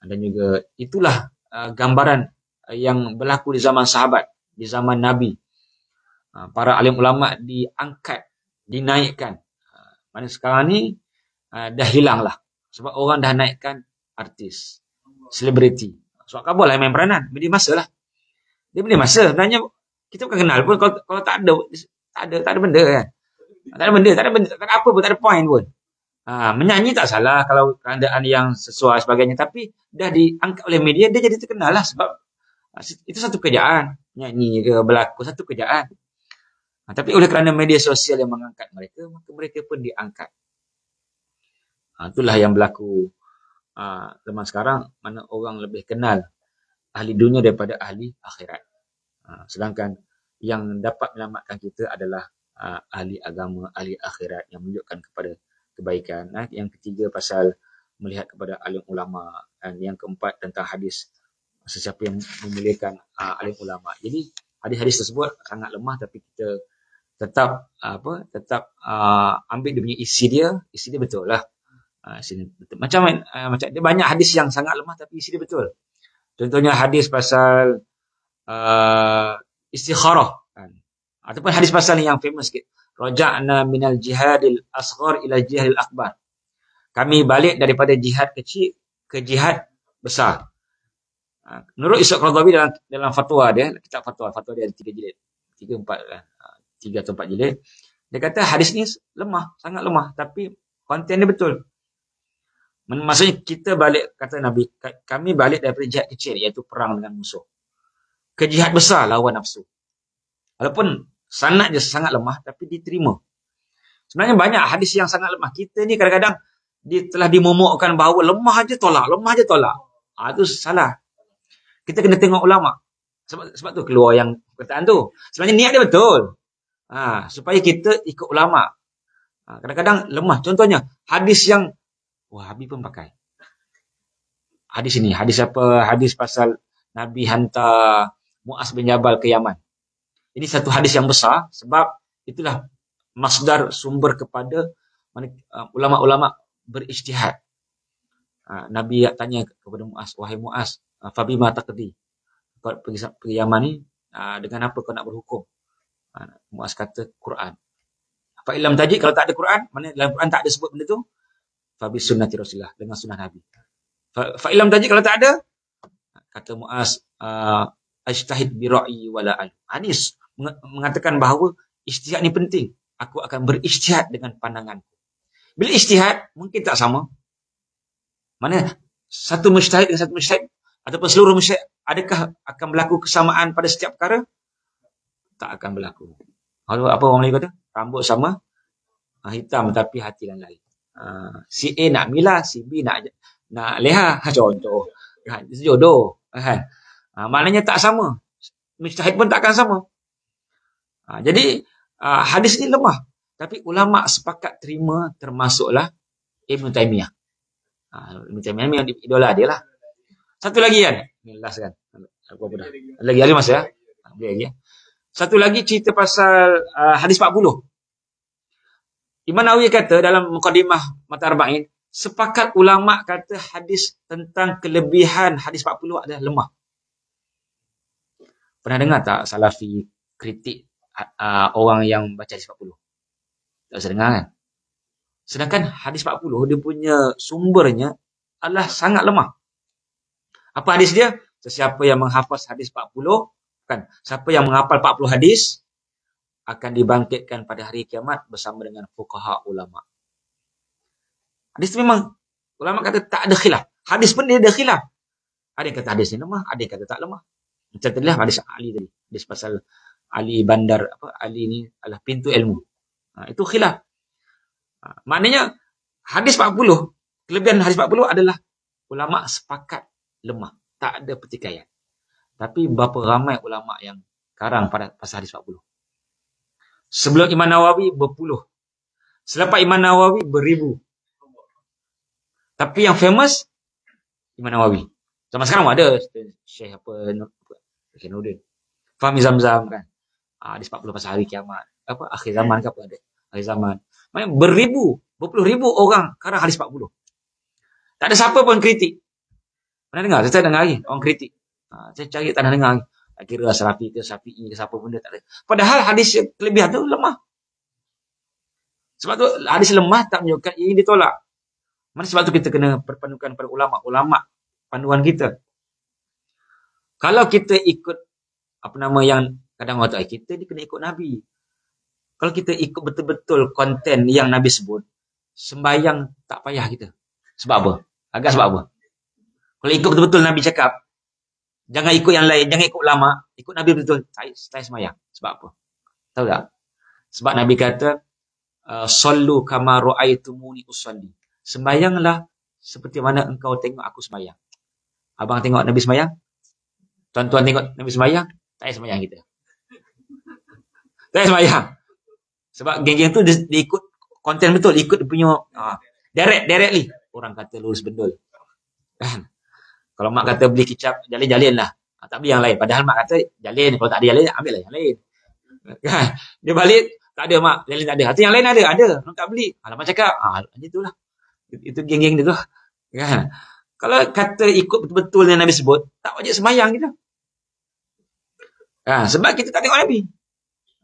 Dan juga itulah gambaran yang berlaku di zaman sahabat, di zaman Nabi. Para alim ulama diangkat, dinaikkan. Mana sekarang ni dah hilang lah. Sebab orang dah naikkan artis, selebriti. Sebab kabel lah main peranan. Beri masa lah. Dia beri masa. Sebenarnya kita bukan kenal pun. Kalau tak ada benda kan. Tak ada benda, tak ada apa pun, tak ada point pun. Menyanyi tak salah kalau keadaan yang sesuai sebagainya. Tapi dah diangkat oleh media, dia jadi terkenal lah. Sebab itu satu kerjaan. Nyanyi ke berlakon, satu kerjaan. Tapi oleh kerana media sosial yang mengangkat mereka, maka mereka pun diangkat. Itulah yang berlaku zaman sekarang, mana orang lebih kenal ahli dunia daripada ahli akhirat. Sedangkan yang dapat menyelamatkan kita adalah ahli agama, ahli akhirat yang menunjukkan kepada kebaikan. Yang ketiga pasal melihat kepada alim ulama. Dan yang keempat tentang hadis sesiapa yang memuliakan alim ulama. Jadi hadis-hadis tersebut sangat lemah, tapi kita tetap ambil dia punya isi dia betul lah. Macam dia banyak hadis yang sangat lemah tapi isi dia betul. Contohnya hadis pasal istikharah kan. Ataupun hadis pasal yang famous sikit. Raja'na minal jihadil asghar ila jihadil akbar. Kami balik daripada jihad kecil ke jihad besar. Menurut Ishaq Radhawi dalam fatwa dia, kitab fatwa dia ada 3 jilid. 3 atau 4 jilid. Dia kata hadis ni lemah, sangat lemah, tapi konten dia betul. Maksudnya kita balik, kata Nabi, kami balik daripada jihad kecil, iaitu perang dengan musuh, ke jihad besar, lawan nafsu. Walaupun sanad dia sangat lemah, tapi diterima. Sebenarnya banyak hadis yang sangat lemah. Kita ni kadang-kadang telah dimomokkan bahawa lemah aja tolak. Itu salah. Kita kena tengok ulama. Sebab tu keluar yang perkataan tu. Sebenarnya niat dia betul. Supaya kita ikut ulama. Kadang-kadang lemah. Contohnya, hadis yang Wahabi pun pakai. Hadis ini, hadis apa? Hadis pasal Nabi hantar Mu'az bin Jabal ke Yaman. Ini satu hadis yang besar sebab itulah masdar sumber kepada ulama-ulama berijtihad. Nabi tanya kepada Mu'az, wahai Mu'az, fabima taqdi? Kau pergi Yaman ni, dengan apa kau nak berhukum? Mu'az kata Quran. Fa illam tajid, kalau tak ada Quran, mana dalam Quran tak ada sebut benda tu, fa bi sunnati Rasulullah, dengan sunnah Nabi. Fa illam tajid, kalau tak ada, kata Mu'az, ajtahid bi ra'yi wala al. Hadis mengatakan bahawa ijtihad ni penting. Aku akan berijtihad dengan pandanganku. Bila ijtihad mungkin tak sama. Mana satu mujtahid dengan satu mujtahid ataupun seluruh mujtahid, adakah akan berlaku kesamaan pada setiap perkara? Tak akan berlaku. Kalau apa orang Melayu kata? Rambut sama, hitam tapi hati lain. Si A nak milah, si B nak leha, contoh. Jodoh. Maknanya tak sama. Mujtahid pun tak akan sama. Jadi hadis ni lemah. Tapi ulama sepakat terima, termasuklah Ibn Taymiyah. Ibn Taymiyah memang idola dia lah. Satu lagi kan? Ini last kan? Lagi mas ya? Lagi ya. Satu lagi cerita pasal hadis 40. Imam Nawawi kata dalam Muqaddimah Mata Arba'in, sepakat ulama kata hadis tentang kelebihan hadis 40 adalah lemah. Pernah dengar tak Salafi kritik orang yang baca hadis 40? Tak usah dengar kan? Sedangkan hadis 40 dia punya sumbernya adalah sangat lemah. Apa hadis dia? Sesiapa yang menghafaz hadis 40, siapa yang menghafal 40 hadis akan dibangkitkan pada hari kiamat bersama dengan fuqaha ulama. Hadis itu memang ulama kata tak ada khilaf. Hadis pun dia ada khilaf. Ada yang kata hadis ni lemah, ada yang kata tak lemah. Macam tadi lah hadis Ali tadi. Hadis pasal Ali bandar, Ali ni adalah pintu ilmu. Itu khilaf. Maknanya hadis 40, kelebihan hadis 40 adalah ulama sepakat lemah. Tak ada pertikaian. Tapi berapa ramai ulama yang karang pada pasal hadis 40. Sebelum Imam Nawawi berpuluh. Selepas Imam Nawawi beribu. Tapi yang famous Imam Nawawi. Zaman sekarang ada Syekh Syekh Nurdin. Fahmi Zamzam kan. Hadis 40 pasal hari kiamat. Akhir zaman ke apa ada. Akhir zaman. Maksudnya berpuluh ribu orang karang hadis 40. Tak ada siapa pun kritik. Pernah dengar? Saya dengar lagi. Orang kritik. Saya cari tak dengar lagi. Kira Syafi'i ke Syafi'i ke siapa pun dia tak ada. Padahal hadis kelebihan tu lemah. Sebab tu hadis lemah tak menunjukkan ini ditolak. Mana sebab tu kita kena berpandukan pada ulama panduan kita. Kalau kita ikut yang kadang orang kata kita ni kena ikut Nabi. Kalau kita ikut betul-betul konten yang Nabi sebut, sembahyang tak payah kita. Sebab apa? Agak sebab apa? Kalau ikut betul-betul Nabi cakap, jangan ikut yang lain, jangan ikut ulama, ikut Nabi betul. Saya sembahyang. Sebab apa? Tahu tak? Sebab Nabi kata, sallu kama ra'aitumuni usalli. Sembahyanglah seperti mana engkau tengok aku sembahyang. Abang tengok Nabi sembahyang? Tuan-tuan tengok Nabi sembahyang? Tak payah sembahyang kita. Tak payah sembahyang. Sebab geng-geng tu dia ikut konten betul, ikut dia punya directly. Orang kata lurus bendul. Kan? Kalau mak kata beli kicap, jalin lah. Tak beli yang lain. Padahal mak kata jalin. Kalau tak ada yang lain, ambil lah yang lain. Kan? Dia balik, tak ada mak. Jalin tak ada. Hati yang lain ada. Orang tak beli. Mak cakap, itulah. Itu geng-geng dia tu. Kan? Kalau kata ikut betul-betul yang Nabi sebut, tak wajib sembahyang kita. Sebab kita tak tengok Nabi.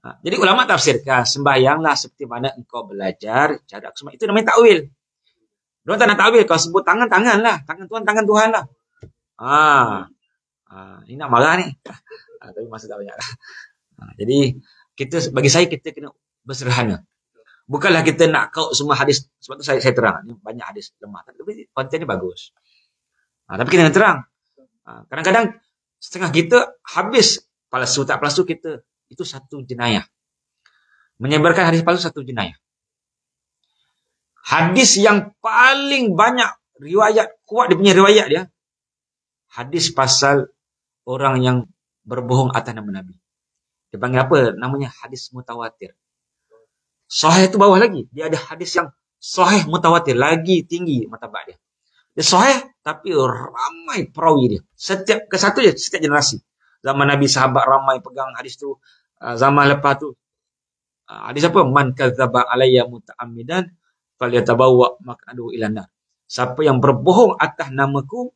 Jadi ulama tafsirkan, sembahyanglah seperti mana engkau belajar cara sembahyang. Itu namanya takwil. Diorang tak nak takwil. Kalau sebut tangan lah. Tangan Tuhan lah. Ini nak marah ni. Tapi masa tak banyak. Jadi bagi saya kita kena bersederhana. Bukanlah kita nak kau semua hadis. Sebab tu saya terang. Ini banyak hadis lemah. Tapi konten ni bagus. Tapi kita kena terang. Kadang-kadang setengah kita habis palsu tak palsu kita. Itu satu jenayah. Menyebarkan hadis palsu satu jenayah. Hadis yang paling banyak riwayat, kuat dia punya riwayat dia. Hadis pasal orang yang berbohong atas nama Nabi. Dia panggil apa? Namanya hadis mutawatir. Sahih itu bawah lagi. Dia ada hadis yang sahih mutawatir. Lagi tinggi martabat dia. Dia sahih tapi ramai perawi dia. Setiap generasi. Zaman Nabi sahabat ramai pegang hadis tu. Zaman lepas tu hadis apa? Man kadzdzaba alayya muta'ammidan falyatabawwa maq'adahu ilan nar. Siapa yang berbohong atas namaku,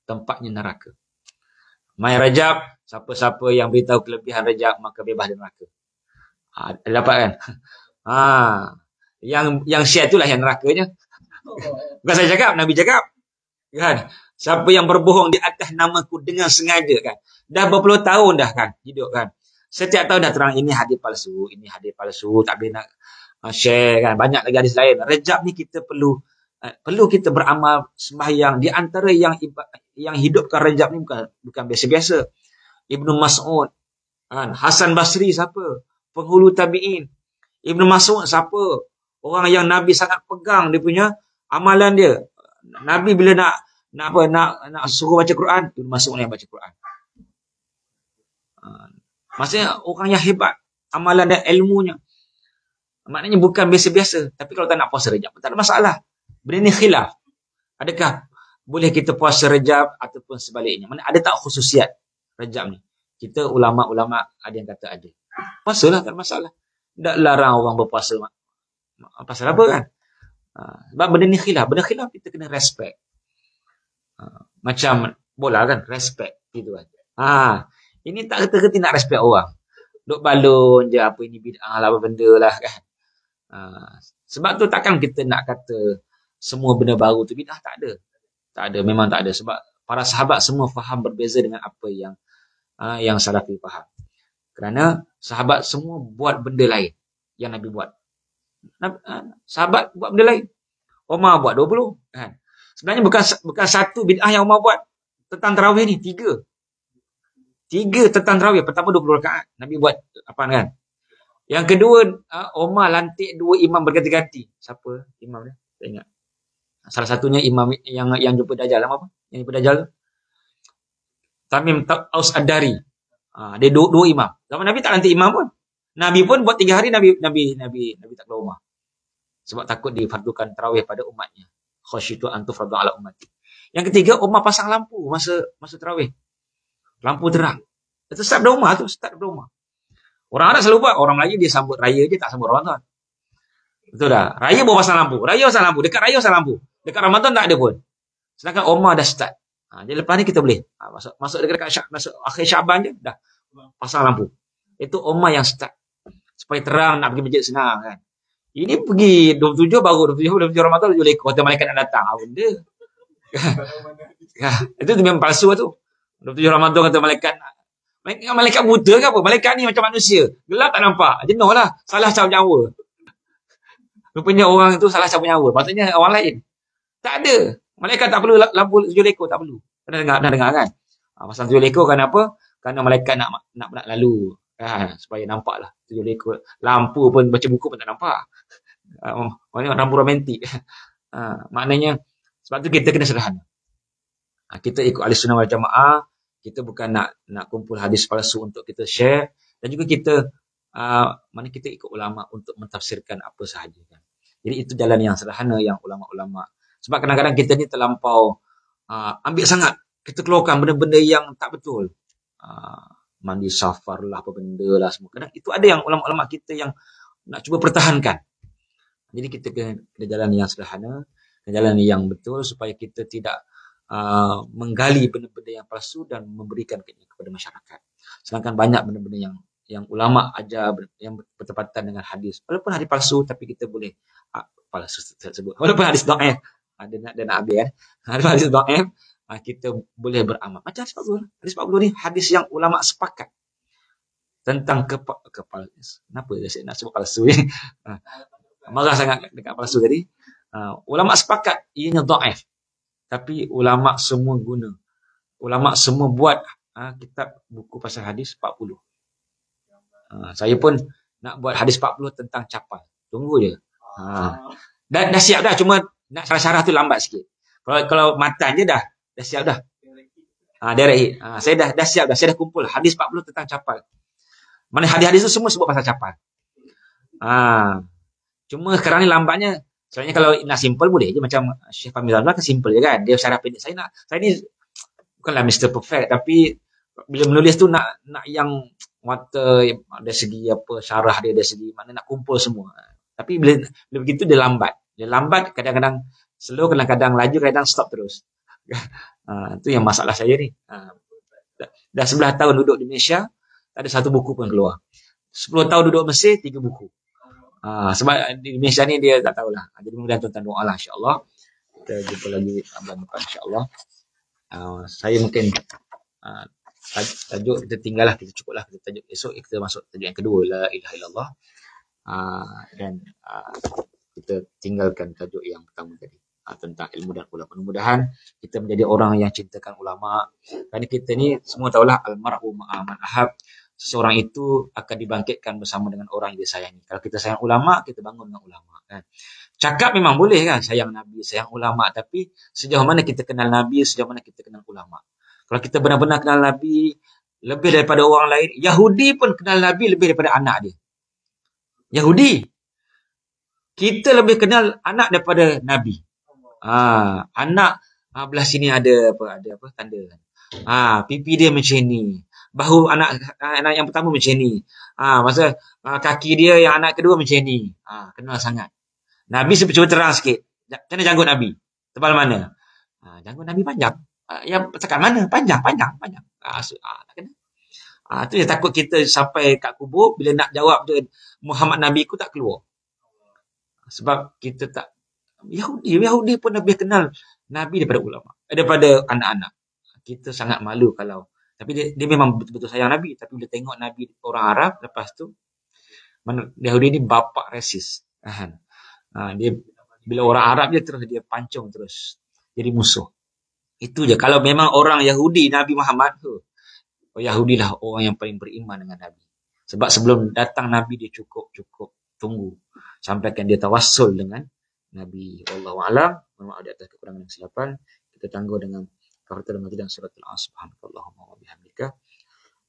tempatnya neraka. Mai Rajab, siapa-siapa yang beritahu kelebihan Rajab maka bebas dari neraka. Dapat kan? Yang share itulah yang nerakanya. Bukan saya cakap, Nabi cakap. Kan? Siapa yang berbohong di atas namaku dengan sengaja kan. Dah berpuluh tahun dah kan hidup kan. Setiap tahun dah terang ini hadis palsu, tak boleh nak share kan. Banyak lagi hadis lain. Rajab ni kita perlu kita beramal sembahyang. Di antara yang hidupkan Rajab ni bukan biasa-biasa. Ibnu Mas'ud, Hasan Basri siapa? Penghulu tabi'in. Ibnu Mas'ud siapa? Orang yang Nabi sangat pegang dia punya amalan dia. Nabi bila nak suruh baca Quran, Ibnu Mas'ud yang baca Quran. Maksudnya orang yang hebat amalan dan ilmunya. Maknanya bukan biasa-biasa. Tapi kalau tak nak puasa Rajab, tak ada masalah. Benda ni khilaf. Adakah boleh kita puasa Rajab ataupun sebaliknya? Mana ada tak khususiat Rajab ni? Kita ulama-ulama ada yang kata ada. Puasalah, tak ada masalah. Tak larang orang berpuasa. Pasal apa kan? Sebab benda ni khilaf. Benda khilaf kita kena respect. Macam bola kan, respect gitu kan. Ini tak kata-kata nak respect orang. Duk balon je apa ini bid'ah lah apa benda lah kan. Sebab tu takkan kita nak kata semua benda baru tu bid'ah, tak ada. Tak ada, memang tak ada. Sebab para sahabat semua faham berbeza dengan apa yang salafi faham. Kerana sahabat semua buat benda lain yang Nabi buat. Sahabat buat benda lain. Umar buat 20 kan. Sebenarnya bukan satu bid'ah yang Umar buat tentang tarawih ni, 3 tentang tarawih. Pertama 20 rakaat. Nabi buat apa kan? Yang kedua, Umar lantik 2 imam berganti-ganti. Siapa imam dia? Tak ingat. Salah satunya imam yang jumpa Dajjal. Apa? Yang jumpa Dajjal tu? Tamim Aus Ad-Dari. Dia 2 imam. Zaman Nabi tak lantik imam pun. Nabi pun buat 3 hari Nabi tak keluar rumah. Sebab takut difardukan tarawih pada umatnya. Khasyitu an tufradu ala ummati. Yang ketiga, Umar pasang lampu masa tarawih. Lampu terang. Itu start berumah tu, Orang Arab selalu buat, orang Melayu dia sambut raya je, tak sambut Ramadan. Betul tak? Raya baru pasang lampu. Dekat raya pasang lampu. Dekat Ramadan tak ada pun. Sedangkan Umar dah start. Jadi lepas ni kita boleh masuk dekat masuk akhir Syaban je dah pasang lampu. Itu Omar yang start supaya terang nak pergi masjid senang kan. Ini pergi 27 baru 27 Ramadan 7 ekor kata malaikat nak datang. Benda. Itu memang palsu tu. 27 Ramadan kata malaikat. Malaikat buta ke apa? Malaikat ni macam manusia. Gelap tak nampak. Jenuh lah. Salah cara nyawa. Rupanya orang tu salah cara nyawa. Maksudnya orang lain. Tak ada. Malaikat tak perlu lampu 7 ekor. Tak perlu. Pernah dengar kan? Pasal 7 ekor kerana apa? Kerana malaikat nak lalu. Supaya nampak lah 7 ekor. Lampu pun baca buku pun tak nampak. Maknanya lampu romantik. Maknanya sebab tu kita kena sederhana. Kita ikut ahli sunnah wal jamaah. Kita bukan nak kumpul hadis palsu untuk kita share. Dan juga kita mana kita ikut ulama untuk mentafsirkan apa sahaja kan. Jadi itu jalan yang sederhana yang ulama-ulama. Sebab kadang-kadang kita ni terlampau ambil sangat. Kita keluarkan benda-benda yang tak betul. Mandi safar lah, apa benda lah semua. Kadang itu ada yang ulama-ulama kita yang nak cuba pertahankan. Jadi kita kena jalan yang sederhana, jalan yang betul supaya kita tidak menggali benda-benda yang palsu dan memberikan kepada masyarakat. Sedangkan banyak benda-benda yang ulama ajar yang bertepatan dengan hadis. Walaupun hadis palsu tapi kita boleh palsu tersebut. Walaupun hadis dhaif, ada nak habis hadis dhaif, kita boleh beramal. Macam hadis 40. Hadis 40 ni hadis yang ulama sepakat tentang kepala. Kenapa saya nak sebut palsu ni? Marah sangat dekat palsu tadi. Ulama sepakat ianya dhaif. Tapi ulama semua guna. Ulama semua buat kitab buku pasal hadis 40. Saya pun nak buat hadis 40 tentang capal. Tunggu je. Dah siap dah. Cuma nak syarah-syarah tu lambat sikit. Kalau matan je dah siap dah. Direct hit. Saya dah siap dah. Saya dah kumpul hadis 40 tentang capal. Mana hadis-hadis tu semua sebut pasal capal. Cuma sekarang ni lambatnya. Sebenarnya kalau nak simple boleh je. Macam Syekh Fahmi Zalzal kan simple je kan. Dia syarah pendek. Saya ni bukanlah Mr. Perfect. Tapi bila menulis tu nak yang mata dari segi apa syarah dia dari segi mana nak kumpul semua. Tapi bila begitu dia lambat. Dia lambat kadang-kadang slow, kadang-kadang laju, kadang stop terus. Itu yang masalah saya ni. Dah 11 tahun duduk di Malaysia, tak ada satu buku pun keluar. 10 tahun duduk Mesir, 3 buku. Sebab di Malaysia ni dia tak tahulah. Jadi mudah-mudahan tuan-tuan doa lah insya-Allah. Kita jumpa lagi bulan depan insya-Allah. Saya mungkin tajuk kita tinggallah, kita cukuplah kita tajuk esok kita masuk tajuk yang kedua la ilaha illallah. Dan kita tinggalkan tajuk yang pertama tadi tentang ilmu dan ulama. Mudah-mudahan kita menjadi orang yang cintakan ulama. Kerana kita ni semua tahulah almar'u ma'a man ahab. Seseorang itu akan dibangkitkan bersama dengan orang yang dia sayangi. Kalau kita sayang ulama, kita bangun dengan ulama kan. Cakap memang boleh kan, sayang Nabi, sayang ulama, tapi sejauh mana kita kenal Nabi, sejauh mana kita kenal ulama. Kalau kita benar-benar kenal Nabi lebih daripada orang lain, Yahudi pun kenal Nabi lebih daripada anak dia. Yahudi, kita lebih kenal anak daripada Nabi. Anak belah sini ada apa tanda. Pipi dia macam ni. Bahu anak yang pertama macam ni. Masa kaki dia yang anak kedua macam ni. Kenal sangat. Nabi cuba terang sikit. Macam mana janggut Nabi? Tebal mana? Janggut Nabi panjang. Yang cakap mana? Panjang. Tak kena. Tu yang takut kita sampai kat kubur bila nak jawab dia Muhammad Nabi ku tak keluar. Sebab kita tak Yahudi pun lebih kenal Nabi daripada ulama, daripada anak-anak. Kita sangat malu kalau tapi dia memang betul-betul sayang Nabi, tapi bila tengok Nabi orang Arab lepas tu Yahudi ni bapa rasis. Dia bila orang Arab dia pancung terus jadi musuh. Itu je. Kalau memang orang Yahudi Nabi Muhammad Yahudi lah orang yang paling beriman dengan Nabi. Sebab sebelum datang Nabi dia cukup tunggu sampaikan dia tawassul dengan Nabi. Wallahu a'lam. Mohon maaf di atas kekurangan dan kesilapan. Kita tangguh dengan kafaratul majlis dan suratul Subhanakallahumma wa bihamdika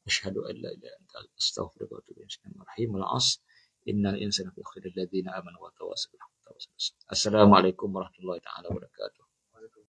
asyhadu an la ilaha illa anta astaghfiruka wa atubu ilaik. Bismillahirrahmanirrahim. Innal insana fi khairin ladzina amanu wa tawassaw bil haqqi wa tawassaw bis sabr. Assalamualaikum warahmatullahi taala wabarakatuh.